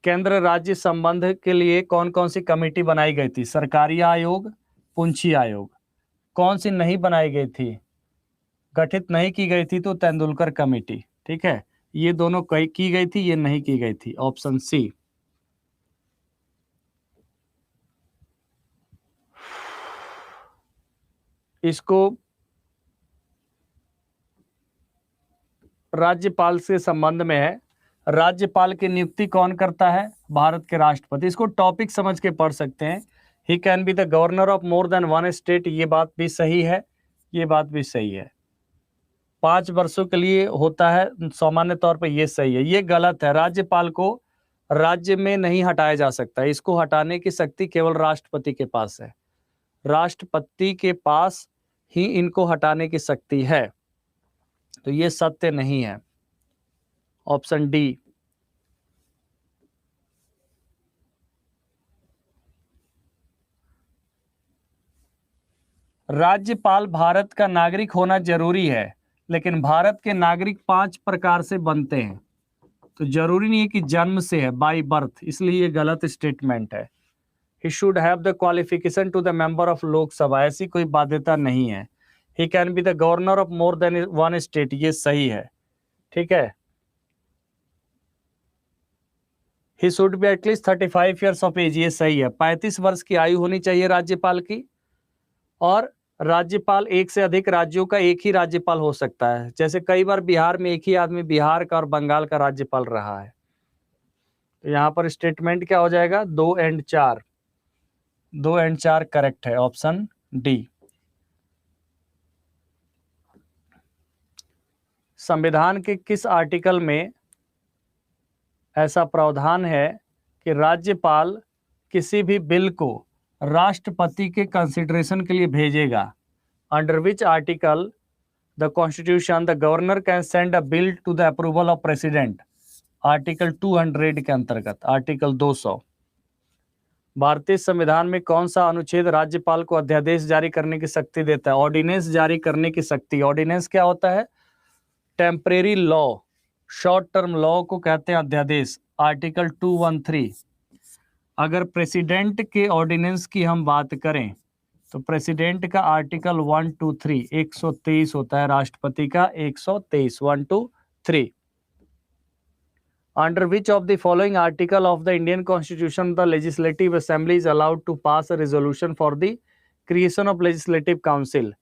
केंद्र राज्य संबंध के लिए कौन कौन सी कमेटी बनाई गई थी? सरकारी आयोग, पुंछी आयोग। कौन सी नहीं बनाई गई थी, गठित नहीं की गई थी? तो तेंदुलकर कमेटी। ठीक है, ये दोनों की गई थी, ये नहीं की गई थी, ऑप्शन सी। इसको राज्यपाल से संबंध में है। राज्यपाल की नियुक्ति कौन करता है? भारत के राष्ट्रपति। इसको टॉपिक समझ के पढ़ सकते हैं। ही can be the governor of more than one state, ये बात भी सही है, ये बात भी सही है। 5 वर्षों के लिए होता है सामान्य तौर पर, ये सही है। ये गलत है, राज्यपाल को राज्य में नहीं हटाया जा सकता, इसको हटाने की शक्ति केवल राष्ट्रपति के पास है। राष्ट्रपति के पास ही इनको हटाने की शक्ति है, तो ये सत्य नहीं है। Option D. राज्यपाल भारत का नागरिक होना जरूरी है, लेकिन भारत के नागरिक 5 प्रकार से बनते हैं, तो जरूरी नहीं है कि जन्म से है, बाय बर्थ, इसलिए ये गलत स्टेटमेंट है। He should have the qualification to the member of Lok Sabha, ऐसी कोई बाध्यता नहीं है। He can be the governor of more than one state, ये सही है। ठीक है। He should be at least 35 years of age, ये सही है। 35 वर्ष की आयु होनी चाहिए राज्यपाल की, और राज्यपाल एक से अधिक राज्यों का एक ही राज्यपाल हो सकता है। जैसे कई बार बिहार में एक ही आदमी बिहार का और बंगाल का राज्यपाल रहा है। तो यहाँ पर स्टेटमेंट क्या हो जाएगा? 2 एंड 4, 2 एंड 4 करेक्ट है, ऑप्शन डी। संविधान के किस आर्टिकल में ऐसा प्रावधान है कि राज्यपाल किसी भी बिल को राष्ट्रपति के कंसिडरेशन के लिए भेजेगा? Under which article the constitution the governor can send a bill to the approval of president? Article 200 के अंतर्गत, आर्टिकल 200। भारतीय संविधान में कौन सा अनुच्छेद राज्यपाल को अध्यादेश जारी करने की शक्ति देता है? ऑर्डिनेंस जारी करने की शक्ति। ऑर्डिनेंस क्या होता है? Temporary law, short term law को कहते हैं अध्यादेश। आर्टिकल 213। अगर प्रेसिडेंट के ऑर्डिनेंस की हम बात करें तो प्रेसिडेंट का आर्टिकल 123 123 होता है, राष्ट्रपति का 123 123। Under which of the following article of the Indian Constitution the Legislative Assembly is allowed to pass a resolution for the creation of Legislative Council?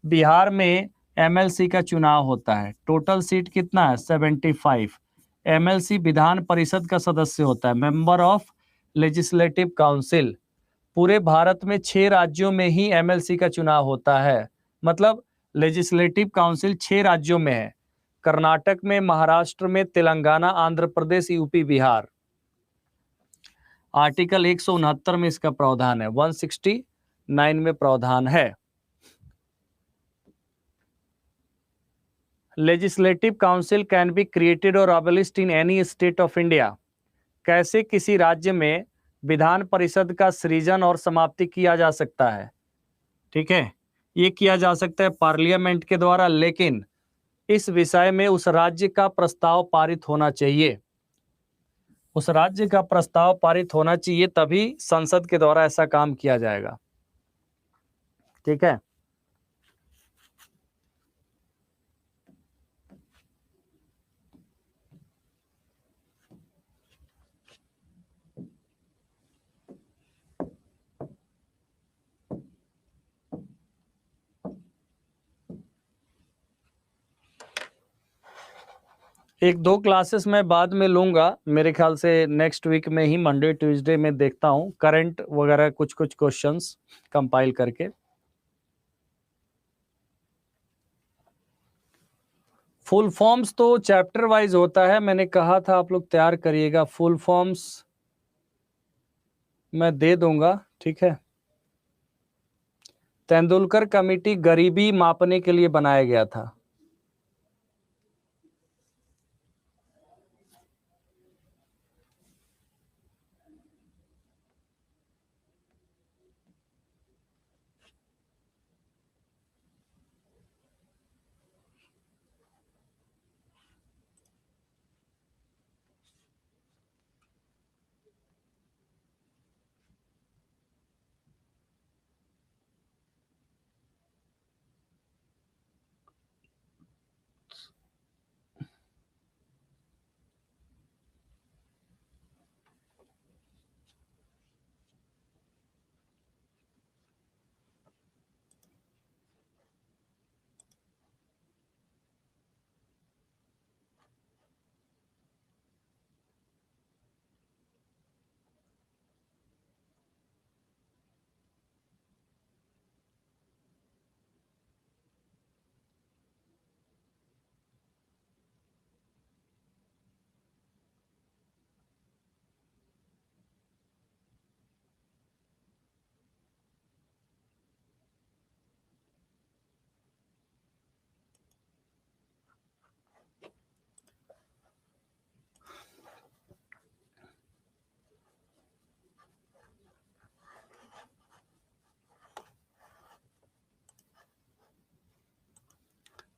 Bihar में एमएलसी का चुनाव होता है। टोटल सीट कितना है? 75। एमएलसी विधान परिषद का सदस्य होता है, मेंबर ऑफ लेजिस्लेटिव काउंसिल। पूरे भारत में 6 राज्यों में ही एमएलसी का चुनाव होता है, मतलब लेजिस्लेटिव काउंसिल 6 राज्यों में है। कर्नाटक में, महाराष्ट्र में, तेलंगाना, आंध्र प्रदेश, यूपी, बिहार। आर्टिकल 169 में इसका प्रावधान है, 169 में प्रावधान है। Legislative council can be created और abolished in any state of India. कैसे किसी राज्य में विधान परिषद का सृजन और समाप्ति किया जा सकता है? ठीक है, ये किया जा सकता है पार्लियामेंट के द्वारा, लेकिन इस विषय में उस राज्य का प्रस्ताव पारित होना चाहिए। उस राज्य का प्रस्ताव पारित होना चाहिए, तभी संसद के द्वारा ऐसा काम किया जाएगा। ठीक है। एक 2 क्लासेस मैं बाद में लूंगा, मेरे ख्याल से नेक्स्ट वीक में ही, मंडे ट्यूसडे में देखता हूं करंट वगैरह कुछ क्वेश्चंस कंपाइल करके। फुल फॉर्म्स तो चैप्टर वाइज होता है, मैंने कहा था आप लोग तैयार करिएगा। फुल फॉर्म्स मैं दे दूंगा। ठीक है। तेंदुलकर कमेटी गरीबी मापने के लिए बनाया गया था।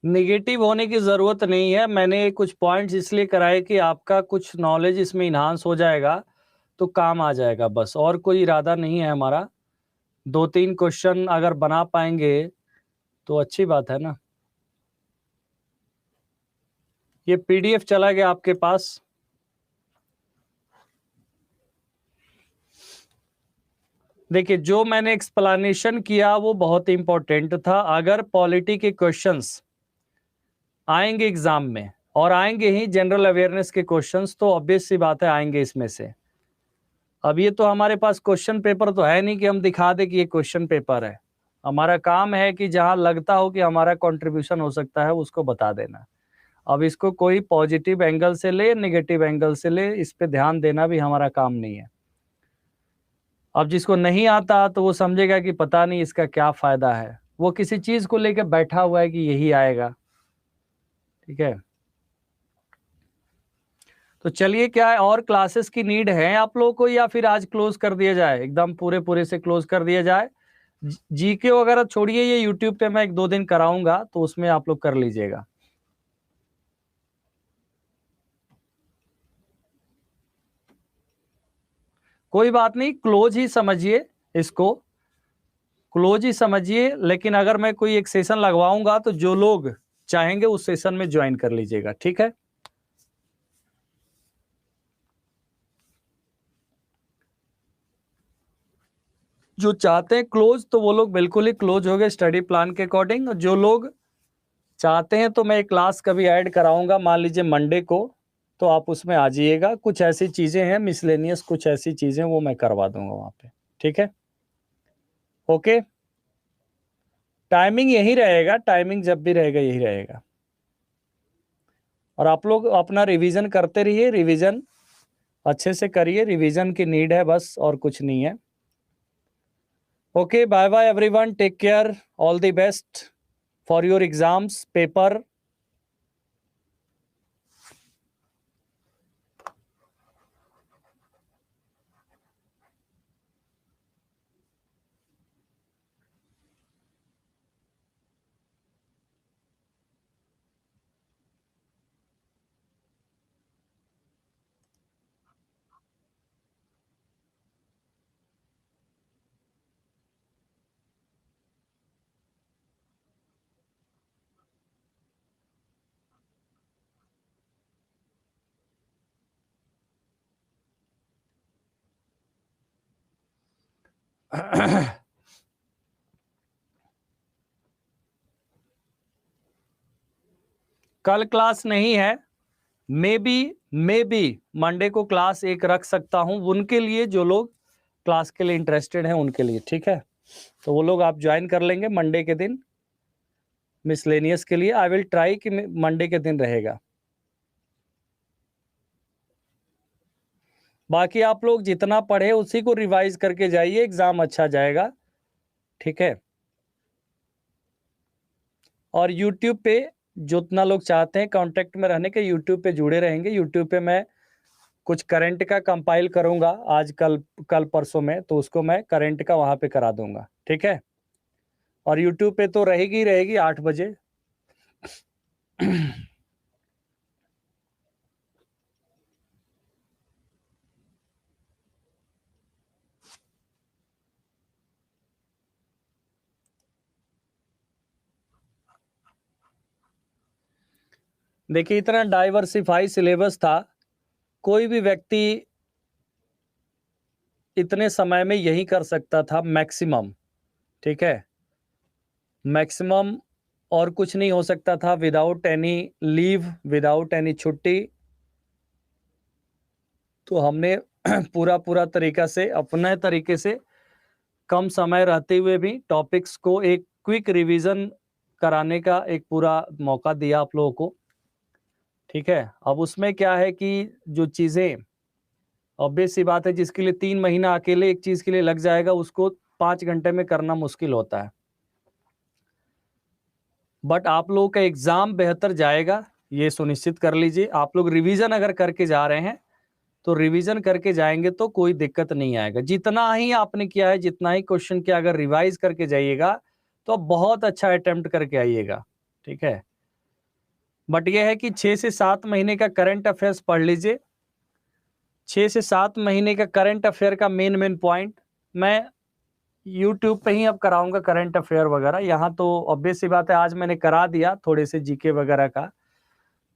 निगेटिव होने की ज़रूरत नहीं है। मैंने कुछ पॉइंट्स इसलिए कराए कि आपका कुछ नॉलेज इसमें इन्हांस हो जाएगा, तो काम आ जाएगा बस, और कोई इरादा नहीं है हमारा। 2-3 क्वेश्चन अगर बना पाएँगे, तो अच्छी बात है ना। ये पीडीएफ चला गया आपके पास। देखिए, जो मैंने एक्सप्लेनेशन किया वो बहुत इंपॉर्टेंट था। अगर पॉलिटी के क्वेश्चंस आएंगे एग्जाम में, और आएंगे ही जनरल अवेयरनेस के क्वेश्चंस, तो ऑब्वियस सी बात है आएंगे इसमें से। अब ये तो हमारे पास क्वेश्चन पेपर तो है नहीं कि हम दिखा दें कि ये क्वेश्चन पेपर है। हमारा काम है कि जहां लगता हो कि हमारा कंट्रीब्यूशन हो सकता है उसको बता देना। अब इसको कोई पॉजिटिव एंगल से ले, नेगेटिव एंगल से ले, इस पे ध्यान देना भी हमारा काम नहीं है। अब जिसको नहीं आता तो वो समझेगा कि पता नहीं इसका क्या फायदा है, वो किसी चीज को लेकर बैठा हुआ है कि यही आएगा। ठीक है, तो चलिए, क्या और क्लासेस की नीड है आप लोगों को, या फिर आज क्लोज कर दिया जाए, एकदम पूरे पूरे से क्लोज कर दिया जाए? जीके वगैरह छोड़िए, ये यूट्यूब पे मैं 1-2 दिन कराऊंगा, तो उसमें आप लोग कर लीजिएगा। कोई बात नहीं, क्लोज ही समझिए इसको, क्लोज ही समझिए। लेकिन अगर मैं कोई एक सेशन लगवाऊंगा तो जो लोग चाहेंगे उस सेशन में ज्वाइन कर लीजिएगा, ठीक है? जो चाहते हैं क्लोज, तो वो लोग बिल्कुल ही क्लोज हो गए स्टडी प्लान के अकॉर्डिंग। जो लोग चाहते हैं तो मैं एक क्लास कभी ऐड कराऊंगा, मान लीजिए मंडे को, तो आप उसमें आ जाइएगा। कुछ ऐसी चीजें हैं मिसलेनियस, कुछ ऐसी चीजें वो मैं करवा दूंगा वहां पे, ठीक है? ओके, टाइमिंग यही रहेगा, टाइमिंग जब भी रहेगा यही रहेगा। और आप लोग अपना रिवीजन करते रहिए, रिवीजन अच्छे से करिए, रिवीजन की नीड है बस, और कुछ नहीं है। Okay, bye bye everyone, take care, all the best for your exams paper. कल क्लास नहीं है, मे बी मंडे को क्लास एक रख सकता हूं, उनके लिए जो लोग क्लास के लिए इंटरेस्टेड हैं उनके लिए, ठीक है? तो वो लोग आप ज्वाइन कर लेंगे मंडे के दिन मिसलेनियस के लिए। आई विल ट्राई कि मंडे के दिन रहेगा। बाकी आप लोग जितना पढ़े उसी को रिवाइज करके जाइए, एग्जाम अच्छा जाएगा, ठीक है? और यूट्यूब पे जितना लोग चाहते हैं कांटेक्ट में रहने के, यूट्यूब पे जुड़े रहेंगे। यूट्यूब पे मैं कुछ करंट का कंपाइल करूंगा आज कल कल परसों में, तो उसको मैं करंट का वहां पे करा दूंगा, ठीक है? और यूट्यूब पे तो रहेगी ही रहेगी 8 बजे। देखिए, इतना डाइवर्सिफाई सिलेबस था, कोई भी व्यक्ति इतने समय में यही कर सकता था मैक्सिमम, ठीक है? मैक्सिमम, और कुछ नहीं हो सकता था without any leave, without any छुट्टी। तो हमने पूरा पूरा तरीका से, अपने तरीके से, कम समय रहते हुए भी टॉपिक्स को एक क्विक रिवीजन कराने का एक पूरा मौका दिया आप लोगों को, ठीक है? अब उसमें क्या है कि जो चीज़ें, ऑब्वियस सी बात है, जिसके लिए 3 महीना अकेले एक चीज़ के लिए लग जाएगा, उसको 5 घंटे में करना मुश्किल होता है। बट आप लोगों का एग्ज़ाम बेहतर जाएगा, ये सुनिश्चित कर लीजिए। आप लोग रिवीजन अगर करके जा रहे हैं, तो रिवीजन करके जाएंगे तो कोई दिक्कत नहीं आएगा। जितना ही आपने किया है, जितना ही क्वेश्चन किया, अगर रिवाइज करके जाइएगा तो बहुत अच्छा अटेम्प्ट करके आइएगा, ठीक है? बट ये है कि 6 से 7 महीने का करंट अफेयर्स पढ़ लीजिए। 6 से 7 महीने का करंट अफेयर का मेन पॉइंट मैं यूट्यूब पे ही अब कराऊंगा, करंट अफेयर वगैरह। यहाँ तो ऑब्वियस सी बात है, आज मैंने करा दिया थोड़े से जीके वगैरह का।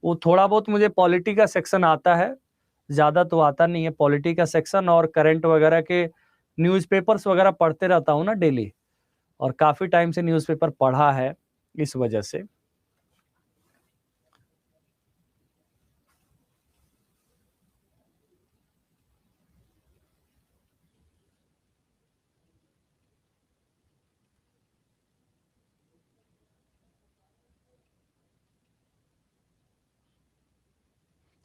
वो थोड़ा बहुत मुझे पॉलिटी का सेक्शन आता है, ज़्यादा तो आता नहीं है पॉलिटी का सेक्शन, और करंट वगैरह के न्यूज़पेपर्स वगैरह पढ़ते रहता हूँ ना डेली, और काफ़ी टाइम से न्यूज़पेपर पढ़ा है इस वजह से।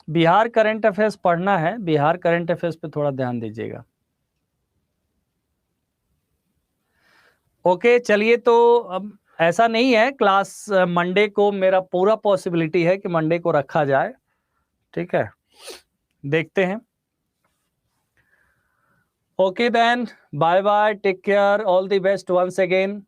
बिहार करंट अफेयर्स पढ़ना है, बिहार करंट अफेयर्स पे थोड़ा ध्यान दीजिएगा। ओके चलिए, तो अब ऐसा नहीं है, क्लास मंडे को मेरा पूरा पॉसिबिलिटी है कि मंडे को रखा जाए, ठीक है, देखते हैं। Okay then, bye bye, take care, all the best once again.